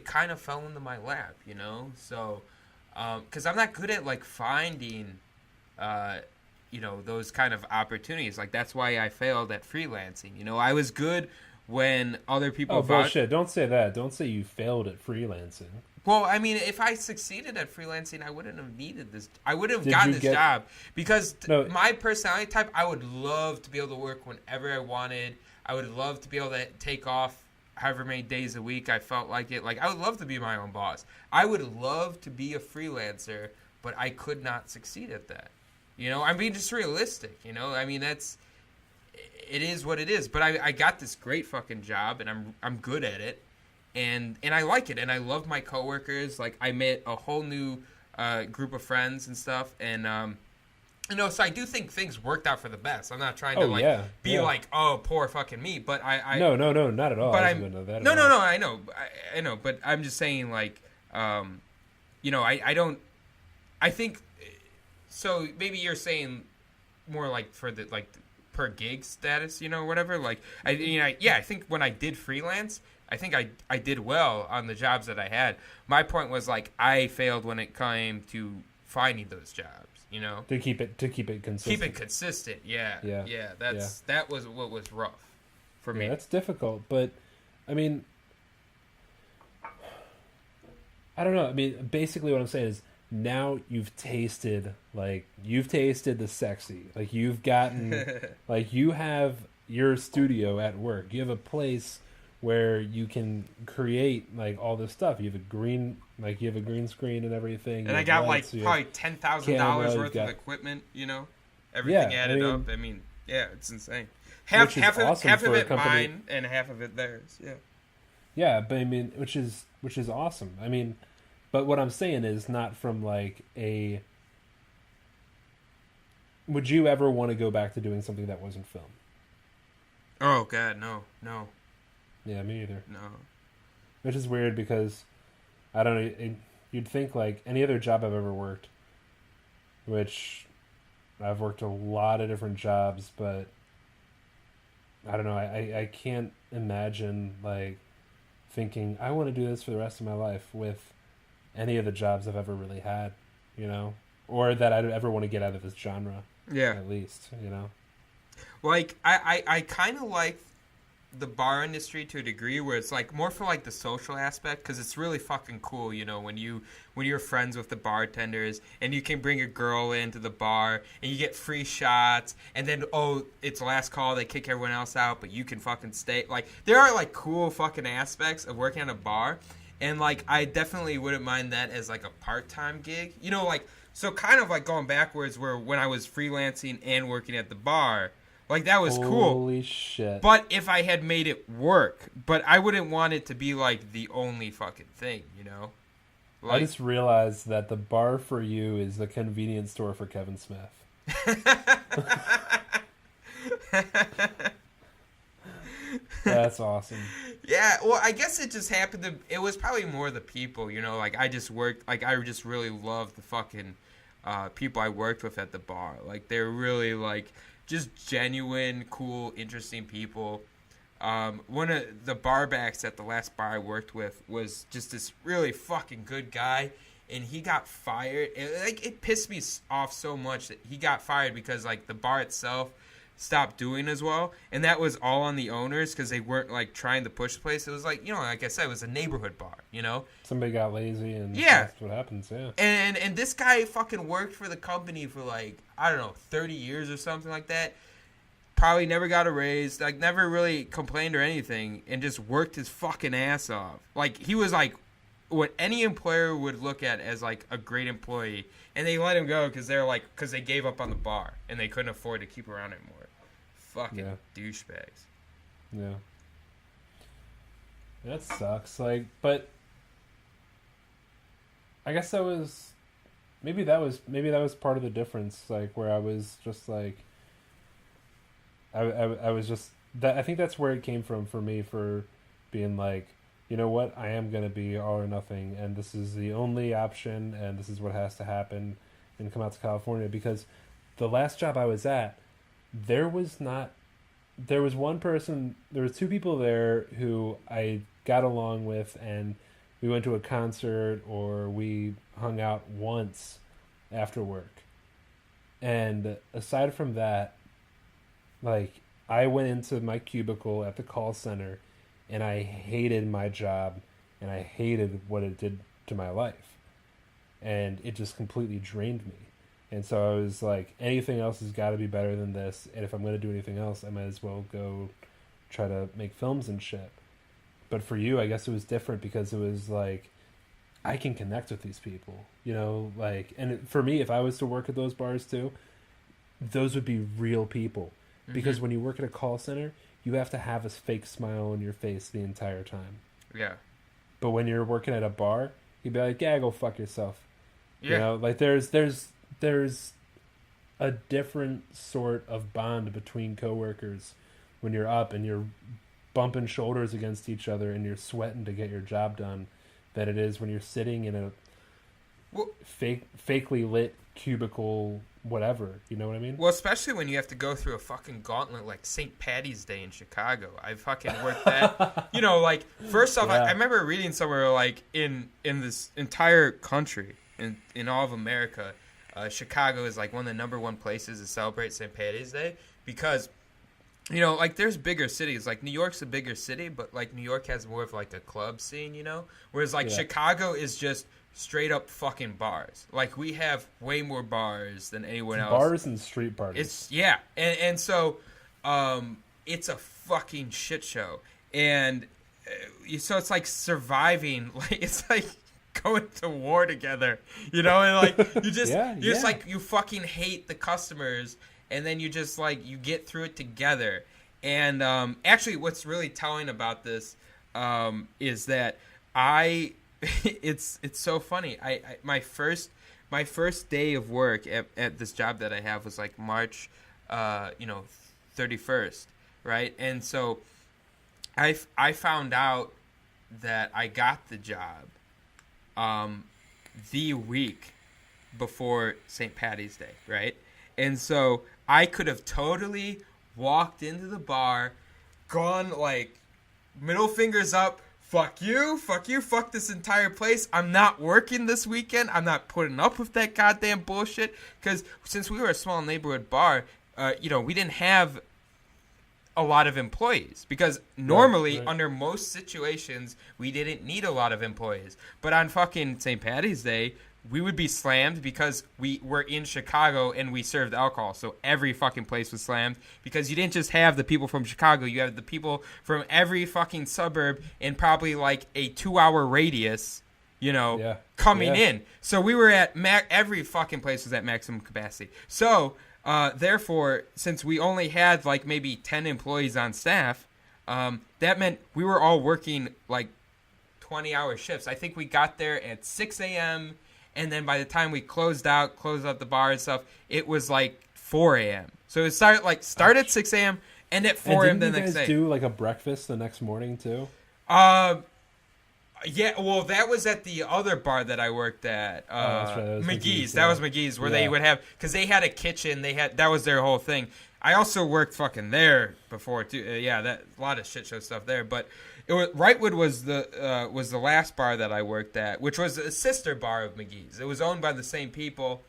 kind of fell into my lap, you know. So because I'm not good at like finding you know, those kind of opportunities. Like that's why I failed at freelancing. You know, I was good when other people. Oh bullshit! Don't say that. Don't say you failed at freelancing. Well, I mean, if I succeeded at freelancing, I wouldn't have needed this. I wouldn't have gotten this job because my personality type, I would love to be able to work whenever I wanted. I would love to be able to take off however many days a week I felt like it. Like, I would love to be my own boss. I would love to be a freelancer, but I could not succeed at that. You know, I'm being just realistic, you know? I mean, it is what it is. But I got this great fucking job, and I'm good at it. And I like it, and I love my coworkers. Like, I met a whole new group of friends and stuff, and you know, so I do think things worked out for the best. I'm not trying to be like, oh, poor fucking me, but I no, not at all. But I know, but I'm just saying, like, you know, I don't. I think so. Maybe you're saying more like for the like per gig status, you know, whatever. Like, I think when I did freelance, I think I did well on the jobs that I had. My point was, like, I failed when it came to finding those jobs, you know? To keep it consistent. Keep it consistent, yeah. That was what was rough for me. That's difficult, but, I mean, I don't know. I mean, basically what I'm saying is now you've tasted the sexy. Like, you've gotten, like, you have your studio at work. You have a place where you can create like all this stuff. You have a green screen and everything. And I got lights, like probably $10,000 worth of equipment. You know, everything added up. I mean, yeah, it's insane. Half of it mine and half of it theirs. Yeah. Yeah, but I mean, which is awesome. I mean, but what I'm saying is not from like a. Would you ever want to go back to doing something that wasn't film? Oh God, no. Yeah, me either. No. Which is weird because, I don't know, you'd think like any other job I've ever worked, which I've worked a lot of different jobs, but I don't know, I can't imagine like thinking I want to do this for the rest of my life with any of the jobs I've ever really had, you know, or that I'd ever want to get out of this genre. Yeah. At least, you know. Like, I kind of like the bar industry to a degree where it's like more for like the social aspect, because it's really fucking cool, you know, when you're friends with the bartenders and you can bring a girl into the bar and you get free shots, and then it's last call, they kick everyone else out but you can fucking stay. Like, there are like cool fucking aspects of working at a bar, and like I definitely wouldn't mind that as like a part-time gig, you know, like, so kind of like going backwards, where when I was freelancing and working at the bar, like, that was cool. Holy shit. But if I had made it work, but I wouldn't want it to be, like, the only fucking thing, you know? Like, I just realized that the bar for you is the convenience store for Kevin Smith. That's awesome. Yeah, well, I guess it just happened to... It was probably more the people, you know? Like, I just worked... Like, I just really loved the fucking people I worked with at the bar. Like, they're really, like... just genuine, cool, interesting people. One of the barbacks at the last bar I worked with was just this really fucking good guy, and he got fired. It pissed me off so much that he got fired because, like, the bar itself stopped doing as well, and that was all on the owners because they weren't, like, trying to push the place. It was like, you know, like I said, it was a neighborhood bar, you know? Somebody got lazy, and that's what happens, yeah. And this guy fucking worked for the company for, like, I don't know, 30 years or something like that. Probably never got a raise, like, never really complained or anything, and just worked his fucking ass off. Like, he was, like, what any employer would look at as, like, a great employee, and they let him go because because they gave up on the bar, and they couldn't afford to keep around anymore. Fucking douchebags. Yeah. That sucks. Like, but I guess maybe that was part of the difference. Like, where I was just like, I was just that. I think that's where it came from for me, for being like, you know what, I am gonna be all or nothing, and this is the only option, and this is what has to happen, and come out to California. Because the last job I was at, there was one person, there was two people there who I got along with, and we went to a concert or we hung out once after work. And aside from that, like, I went into my cubicle at the call center and I hated my job and I hated what it did to my life. And it just completely drained me. And so I was like, anything else has got to be better than this. And if I'm going to do anything else, I might as well go try to make films and shit. But for you, I guess it was different because it was like, I can connect with these people, you know, like, and for me, if I was to work at those bars too, those would be real people. Because when you work at a call center, you have to have a fake smile on your face the entire time. Yeah. But when you're working at a bar, you'd be like, yeah, go fuck yourself. Yeah. You know, like there's a different sort of bond between coworkers when you're up and you're bumping shoulders against each other and you're sweating to get your job done than it is when you're sitting in a fakely lit cubicle, whatever. You know what I mean? Well, especially when you have to go through a fucking gauntlet like St. Patty's Day in Chicago. I fucking worked that. You know, like, first off, I remember reading somewhere, like, in this entire country, in all of America, Chicago is like one of the number one places to celebrate St. Patty's Day because, you know, like, there's bigger cities. Like, New York's a bigger city, but, like, New York has more of, like, a club scene, you know? Whereas, like, Chicago is just straight up fucking bars. Like, we have way more bars than anyone else. Bars and street parties. And so it's a fucking shit show. And so it's like surviving. Like, it's like going to war together, you know? And, like, you just, like, you fucking hate the customers, and then you just, like, you get through it together. And actually, what's really telling about this is that it's so funny. My first day of work at this job that I have was like March 31st, right? And so I found out that I got the job the week before St. Patty's Day, right? And so I could have totally walked into the bar, gone, like, middle fingers up, fuck you, fuck this entire place. I'm not working this weekend. I'm not putting up with that goddamn bullshit. Because since we were a small neighborhood bar, we didn't have a lot of employees. Because normally, under most situations, we didn't need a lot of employees. But on fucking St. Patty's Day, we would be slammed because we were in Chicago and we served alcohol. So every fucking place was slammed because you didn't just have the people from Chicago. You had the people from every fucking suburb in probably like a 2-hour radius, coming in. So we were at every fucking place was at maximum capacity. So therefore, since we only had like maybe 10 employees on staff, that meant we were all working like 20-hour shifts. I think we got there at 6 a.m., and then by the time we closed out the bar and stuff, it was like 4 a.m. So it start at 6 a.m. and at 4 a.m. the next day. Did you guys do like a breakfast the next morning too? Yeah, well, that was at the other bar that I worked at. That's right. McGee's. That was McGee's, where they would have, because they had a kitchen. That was their whole thing. I also worked fucking there before too. A lot of shit show stuff there. But Wrightwood was the last bar that I worked at, which was a sister bar of McGee's. It was owned by the same people.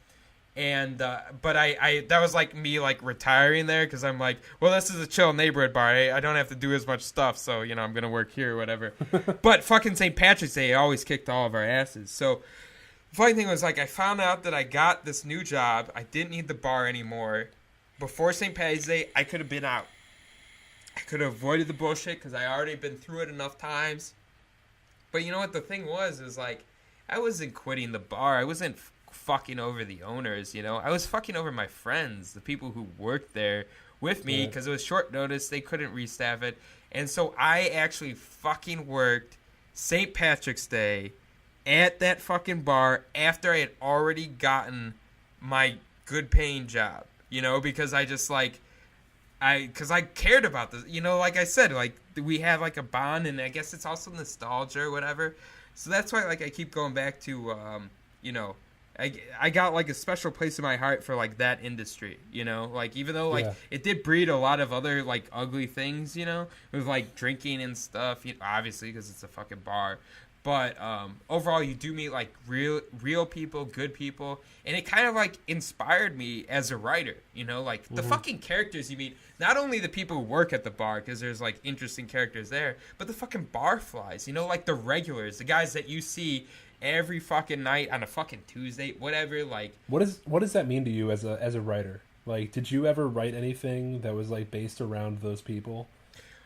And but I that was like me like retiring there because I'm like, well, this is a chill neighborhood bar. I don't have to do as much stuff, so I'm gonna work here or whatever. But fucking St. Patrick's Day always kicked all of our asses. So the funny thing was, like, I found out that I got this new job. I didn't need the bar anymore. Before St. Patty's Day, I could have been out. I could have avoided the bullshit because I already been through it enough times. But you know what the thing was like, I wasn't quitting the bar. I wasn't fucking over the owners, I was fucking over my friends, the people who worked there with me, because it was short notice. They couldn't restaff it. And so I actually fucking worked St. Patrick's Day at that fucking bar after I had already gotten my good paying job, because I just because I cared about this, like I said, like we have like a bond, and I guess it's also nostalgia or whatever. So that's why like I keep going back to, I got like a special place in my heart for like that industry, like even though like it did breed a lot of other like ugly things, with like drinking and stuff, obviously because it's a fucking bar. But overall, you do meet like real people, good people, and it kind of like inspired me as a writer. Like the fucking characters you meet, not only the people who work at the bar because there's like interesting characters there, but the fucking barflies. Like the regulars, the guys that you see every fucking night on a fucking Tuesday, whatever. Like, what does that mean to you as a writer? Like, did you ever write anything that was like based around those people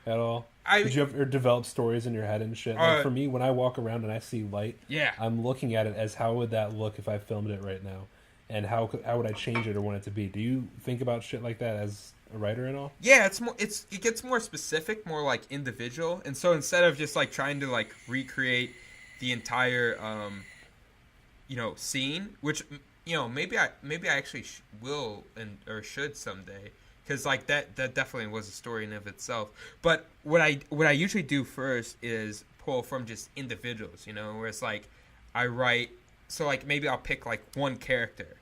at all? Did you ever develop stories in your head and shit? Like for me, when I walk around and I see light, I'm looking at it as how would that look if I filmed it right now, and how would I change it or want it to be? Do you think about shit like that as a writer and all? Yeah, it gets more specific, more like individual, and so instead of just like trying to like recreate the entire scene, which maybe I actually will or should someday. Because like that definitely was a story in of itself. But what I usually do first is pull from just individuals, where it's like I write, so like maybe I'll pick like one character,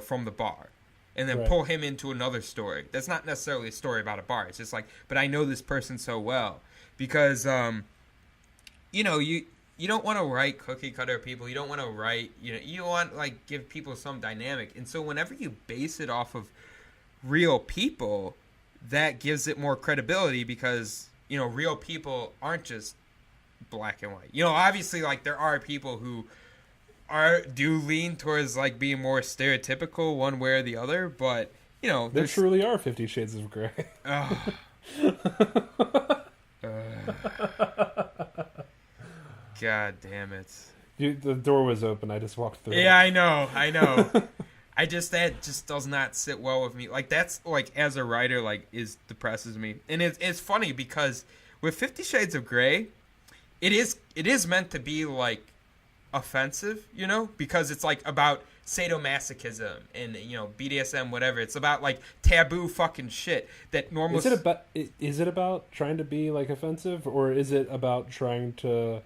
from the bar, and then pull him into another story. That's not necessarily a story about a bar. It's just like, but I know this person so well because you don't want to write cookie cutter people. You don't want to write, you want like give people some dynamic. And so whenever you base it off of real people, that gives it more credibility because real people aren't just black and white. Obviously like there are people who do lean towards like being more stereotypical one way or the other, but there truly are 50 Shades of Grey. God damn it. Dude, the door was open. I just walked through. Yeah, I know. That just does not sit well with me. Like that's like as a writer, like depresses me. And it's funny because with 50 Shades of Grey, it is meant to be like offensive, because it's like about sadomasochism and BDSM, whatever. It's about like taboo fucking shit that normal. Is it about trying to be like offensive, or is it about trying to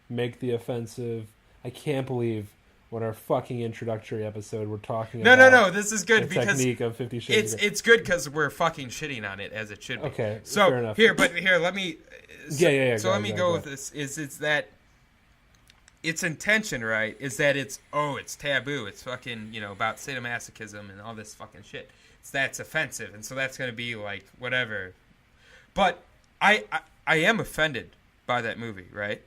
make the offensive? I can't believe when our fucking introductory episode we're talking No. about This is good the because technique of 50 Shades of Grey. it's good because we're fucking shitting on it as it should be. Okay, so fair enough. here, let me. Yeah. So let me go with this. It's that its intention, right? Is that it's taboo. It's fucking about sadomasochism and all this fucking shit. That's offensive, and so that's gonna be like whatever. But I am offended by that movie, right?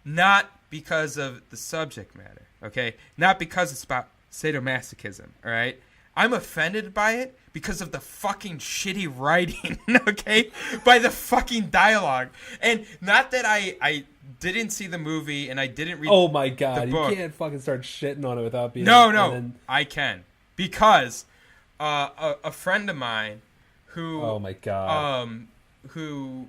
Not because of the subject matter, okay? Not because it's about sadomasochism, all right? I'm offended by it because of the fucking shitty writing, okay? By the fucking dialogue. And not that I didn't see the movie and I didn't read Oh my god, the book. you can't fucking start shitting on it without being... No, I can. Because a friend of mine who... Oh my god. Who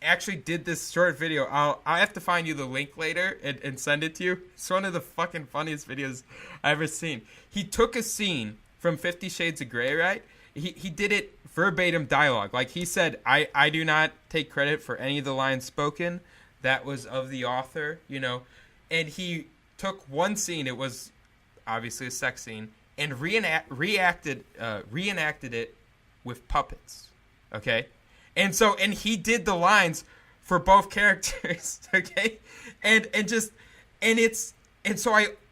actually did this short video. I'll have to find you the link later and send it to you. It's one of the fucking funniest videos I've ever seen. He took a scene from 50 Shades of Grey, right? He did it verbatim dialogue. Like he said, I do not take credit for any of the lines spoken. That was of the author, And he took one scene, it was obviously a sex scene, and reenacted it with puppets. Okay? And he did the lines for both characters, okay?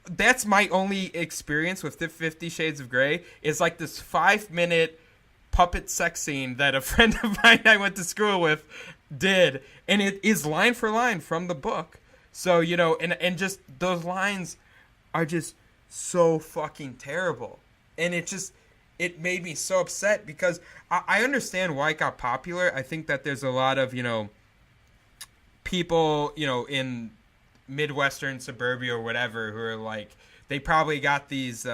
That's my only experience with the 50 Shades of Grey is like this 5-minute puppet sex scene that a friend of mine I went to school with did, and it is line for line from the book. So, and just those lines are just so fucking terrible. And it made me so upset because I understand why it got popular. I think that there's a lot of, people, in Midwestern suburbia or whatever who are like, they probably got these,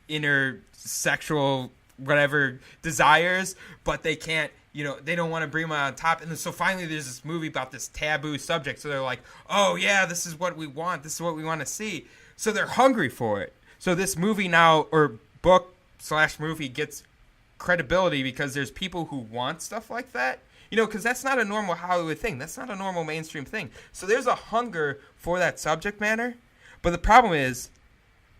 inner sexual whatever desires, but they can't, they don't want to bring them on top. And so finally there's this movie about this taboo subject. So they're like, oh yeah, this is what we want. This is what we want to see. So they're hungry for it. So this movie now, or book/movie, gets credibility because there's people who want stuff like that. Because that's not a normal Hollywood thing. That's not a normal mainstream thing. So there's a hunger for that subject matter. But the problem is,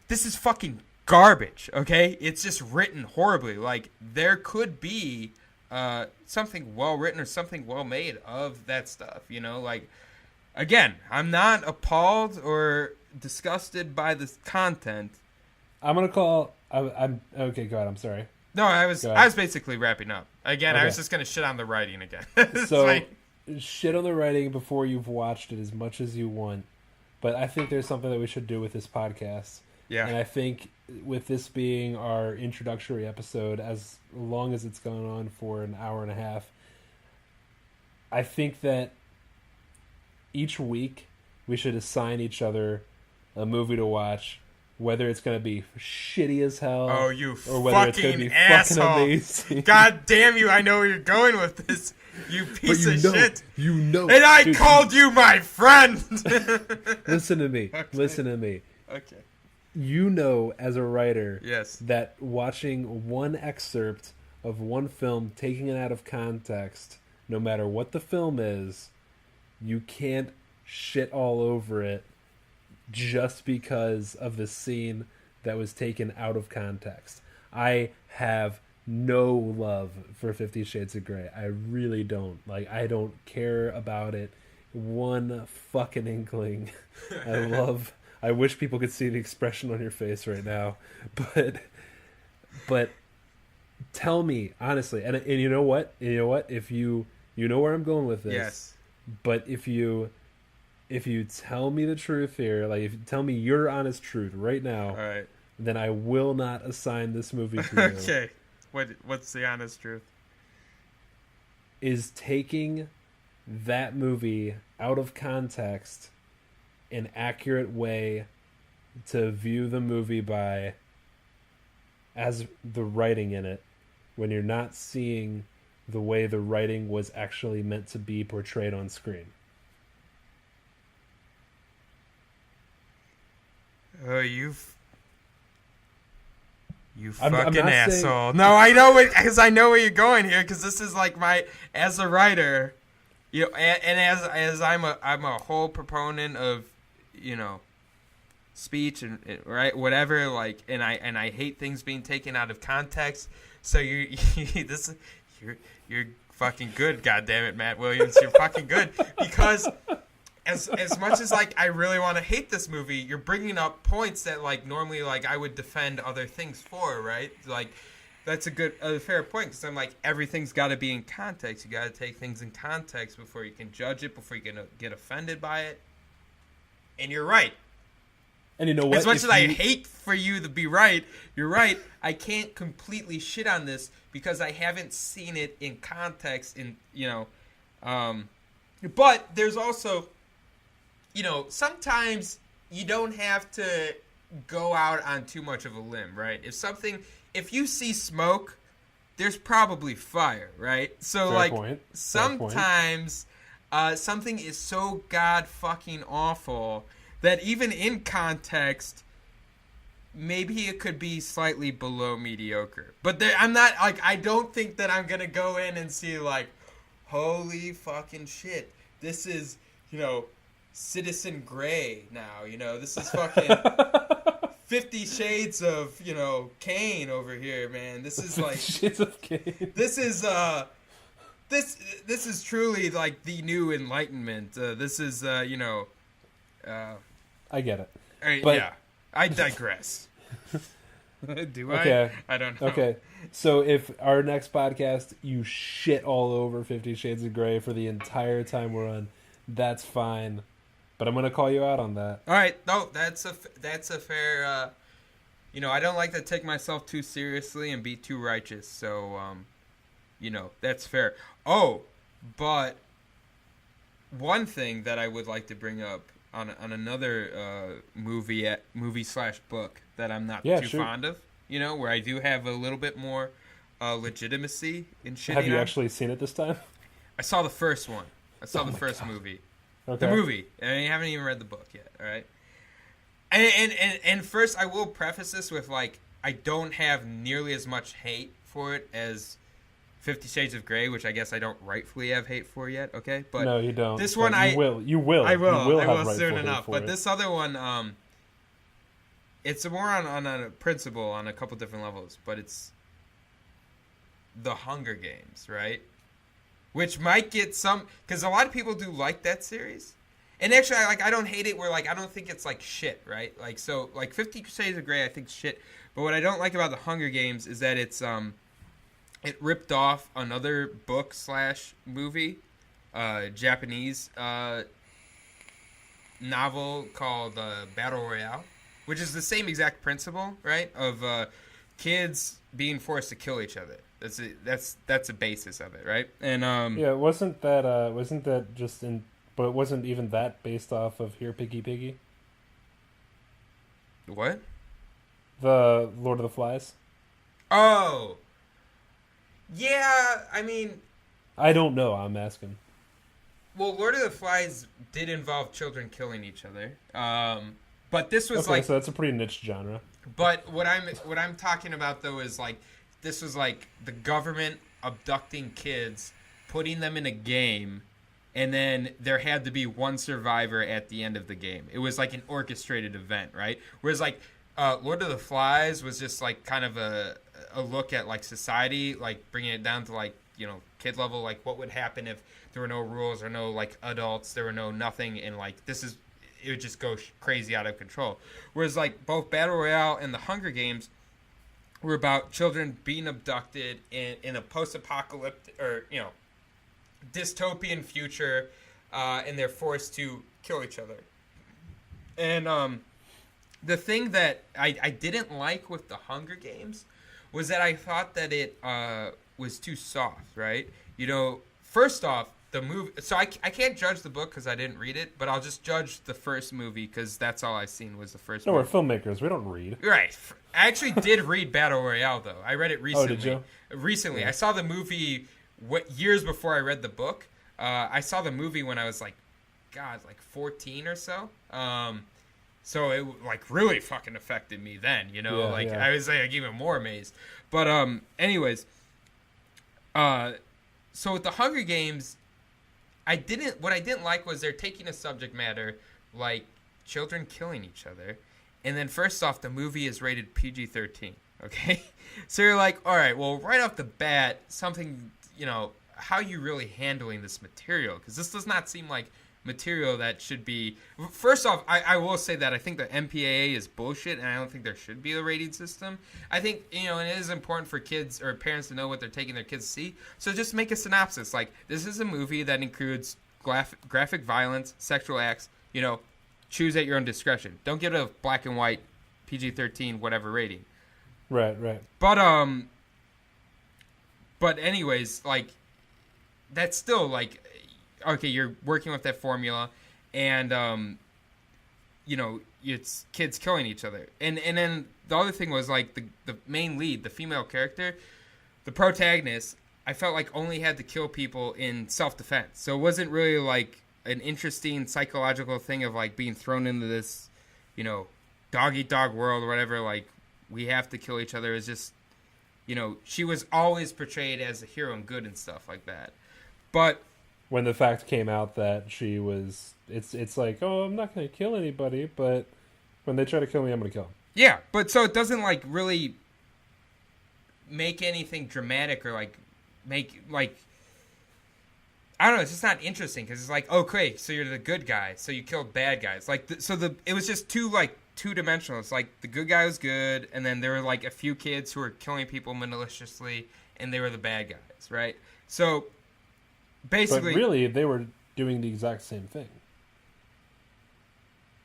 this is fucking garbage, okay? It's just written horribly. Like, there could be something well-written or something well-made of that stuff, Like, again, I'm not appalled or disgusted by this content. I'm going to call... I'm okay, go ahead. I'm sorry. No, I was basically wrapping up. Again, okay. I was just going to shit on the writing again. So, shit on the writing before you've watched it as much as you want. But I think there's something that we should do with this podcast. Yeah. And I think with this being our introductory episode, as long as it's going on for an hour and a half, I think that each week we should assign each other a movie to watch. Whether it's going to be shitty as hell, or whether it's going to be asshole. Fucking amazing. God damn you! I know where you're going with this. You piece of shit. And I called you my friend. Listen to me. Okay. Listen to me. Okay. As a writer, yes, that watching one excerpt of one film, taking it out of context, no matter what the film is, you can't shit all over it. Just because of the scene that was taken out of context. I have no love for 50 Shades of Grey. I really don't. Like, I don't care about it one fucking inkling. I wish people could see the expression on your face right now. But tell me, honestly, and you know what? If you know where I'm going with this. Yes. But if you tell me the truth here, like if you tell me your honest truth right now, all right, then I will not assign this movie to you. Okay. What's the honest truth? Is taking that movie out of context an accurate way to view the movie by as the writing in it when you're not seeing the way the writing was actually meant to be portrayed on screen? Oh, you fucking asshole. No, I know because I know where you're going here. Because this is like as a writer, and as I'm a whole proponent of, speech and right whatever like and I hate things being taken out of context. So you're fucking good, goddammit, Matt Williams. You're fucking good because as much as like I really want to hate this movie, you're bringing up points that like normally like I would defend other things for, right? Like that's a fair point because I'm like everything's got to be in context. You got to take things in context before you can judge it, before you can get offended by it. And you're right. And you know what? As much as I hate for you to be right, you're right. I can't completely shit on this because I haven't seen it in context. But there's also, sometimes you don't have to go out on too much of a limb, right? If you see smoke, there's probably fire, right? So Fair like point. sometimes something is so god fucking awful that even in context, maybe it could be slightly below mediocre. But I'm not, like, I don't think that I'm going to go in and see, like, holy fucking shit. This is, Citizen Grey now, This is fucking 50 Shades of, Kane over here, man. This is, like... Shades of Kane. This is, This is truly, like, the new Enlightenment. This is, I get it. But, yeah, I digress. Do I? Okay. I don't know. Okay. So if our next podcast, you shit all over 50 Shades of Grey for the entire time we're on, that's fine. But I'm going to call you out on that. All right. No, that's a fair, I don't like to take myself too seriously and be too righteous. So, that's fair. Oh, but one thing that I would like to bring up on another movie/book that I'm not too fond of, where I do have a little bit more legitimacy in shitting. Have you actually seen it this time? I saw the first one. I saw the first movie. Okay. The movie. And I haven't even read the book yet, all right? And first, I will preface this with, like, I don't have nearly as much hate for it as 50 Shades of Grey, which I guess I don't rightfully have hate for yet, okay? But no, you don't. This one You will. I will. You I have will soon enough. But it. this other one, it's more on a principle on a couple different levels. But it's The Hunger Games, right? Which might get some... Because a lot of people do like that series. And actually, I don't hate it where, like, I don't think it's, like, shit, right? Like, so, like, 50 Shades of Grey, I think shit. But what I don't like about The Hunger Games is that it's, it ripped off another book/movie, Japanese novel called Battle Royale, which is the same exact principle, right? Of kids being forced to kill each other. That's a basis of it, right? And wasn't that just in? But wasn't even that based off of Here Piggy Piggy? What? The Lord of the Flies. Oh. Yeah, I mean... I don't know, I'm asking. Well, Lord of the Flies did involve children killing each other. But this was okay, so that's a pretty niche genre. But what I'm talking about, though, is, like, this was, like, the government abducting kids, putting them in a game, and then there had to be one survivor at the end of the game. It was, like, an orchestrated event, right? Whereas, like, Lord of the Flies was just, like, kind of a look at, like, society, like, bringing it down to, like, kid level, like, what would happen if there were no rules or no, like, adults, there were no nothing, and, like, it would just go crazy out of control. Whereas, like, both Battle Royale and The Hunger Games were about children being abducted in a post-apocalyptic, or, dystopian future, and they're forced to kill each other. And, the thing that I didn't like with The Hunger Games was that I thought that it was too soft, right? First off, the movie... So I can't judge the book because I didn't read it, but I'll just judge the first movie because that's all I've seen was the first movie. No, we're filmmakers. We don't read. Right. I actually did read Battle Royale, though. I read it recently. Oh, did you? Recently. Yeah. I saw the movie years before I read the book. I saw the movie when I was, like 14 or so. So it, like, really fucking affected me then, Yeah. I was, like, even more amazed. But, anyways, so with the Hunger Games, what I didn't like was they're taking a subject matter like children killing each other, And then first off, the movie is rated PG-13, okay? So you're like, all right, well, right off the bat, something, how are you really handling this material? Because this does not seem like material that should be... First off, I will say that I think the MPAA is bullshit, and I don't think there should be a rating system. I think, and it is important for kids or parents to know what they're taking their kids to see. So just make a synopsis. Like, this is a movie that includes graphic violence, sexual acts, choose at your own discretion. Don't give it a black and white PG-13 whatever rating. Right. But anyways, like, that's still like, okay, you're working with that formula, and it's kids killing each other, and then the other thing was like the main lead, the female character, the protagonist, I felt like only had to kill people in self-defense, so it wasn't really like an interesting psychological thing of like being thrown into this, dog eat dog world or whatever. Like, we have to kill each other. It's just, she was always portrayed as a hero and good and stuff like that. But when the fact came out that she was, it's like, oh, I'm not going to kill anybody, but when they try to kill me, I'm going to kill them. Yeah, but so it doesn't like really make anything dramatic or like make like, I don't know, it's just not interesting because it's like, okay, so you're the good guy, so you killed bad guys. Like, it was just two-dimensional. It's like the good guy was good, and then there were like a few kids who were killing people maliciously, and they were the bad guys, right? So basically, but really, they were doing the exact same thing.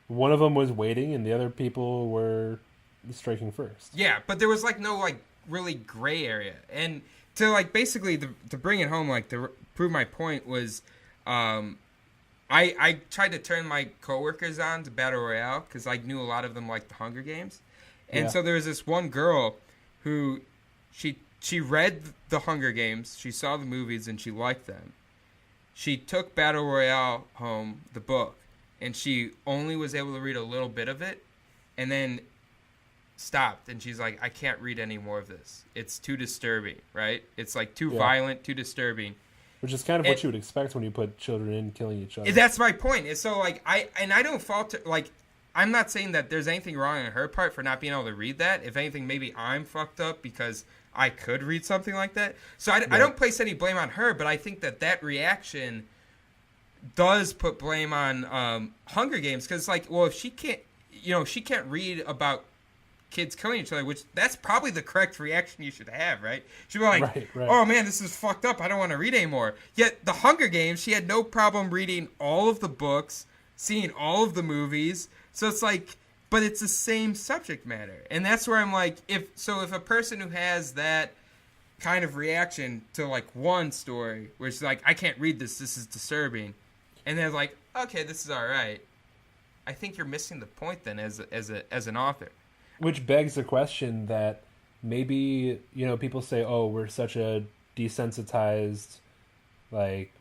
One of them was waiting, and the other people were striking first. Yeah, but there was like no like really gray area, and to like basically to bring it home, like to prove my point was, I tried to turn my coworkers on to Battle Royale because I knew a lot of them liked the Hunger Games, and so there was this one girl who she read the Hunger Games, she saw the movies, and she liked them. She took Battle Royale home, the book, and she only was able to read a little bit of it, and then stopped, and she's like, I can't read any more of this. It's too disturbing, right? It's like too violent, too disturbing. Which is kind of what you would expect when you put children in killing each other. That's my point. And so, like, I don't fault her. Like, I'm not saying that there's anything wrong on her part for not being able to read that. If anything, maybe I'm fucked up because I could read something like that. So I don't place any blame on her, but I think that reaction does put blame on Hunger Games because, like, well, if she can't, she can't read about kids killing each other, which that's probably the correct reaction you should have, right? She'd be like, right. Oh man, this is fucked up, I don't want to read anymore. Yet the Hunger Games, she had no problem reading all of the books, seeing all of the movies. So it's like, but it's the same subject matter. And that's where I'm like, if a person who has that kind of reaction to like one story where it's like, I can't read this is disturbing, and they're like, okay, this is all right, I think you're missing the point then as an author. Which begs the question that maybe, people say, oh, we're such a desensitized, like,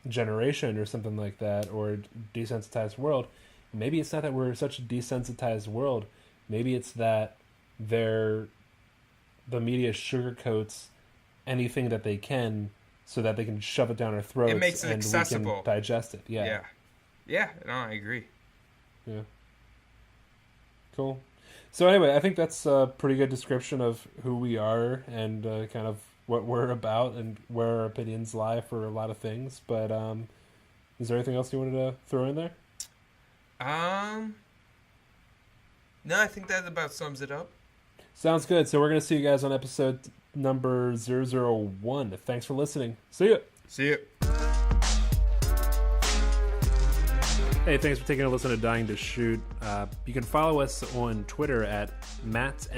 generation or something like that, or desensitized world. Maybe it's not that we're such a desensitized world. Maybe it's that the media sugarcoats anything that they can so that they can shove it down our throats. It makes it accessible. We can digest it. Yeah. Yeah, no, I agree. Yeah. Cool. So anyway, I think that's a pretty good description of who we are and kind of what we're about and where our opinions lie for a lot of things. But is there anything else you wanted to throw in there? No, I think that about sums it up. Sounds good. So we're going to see you guys on episode number 001. Thanks for listening. See ya. See ya. Hey, thanks for taking a listen to Dying to Shoot. You can follow us on Twitter at Matt_DTS.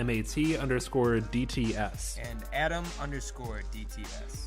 And Adam_DTS.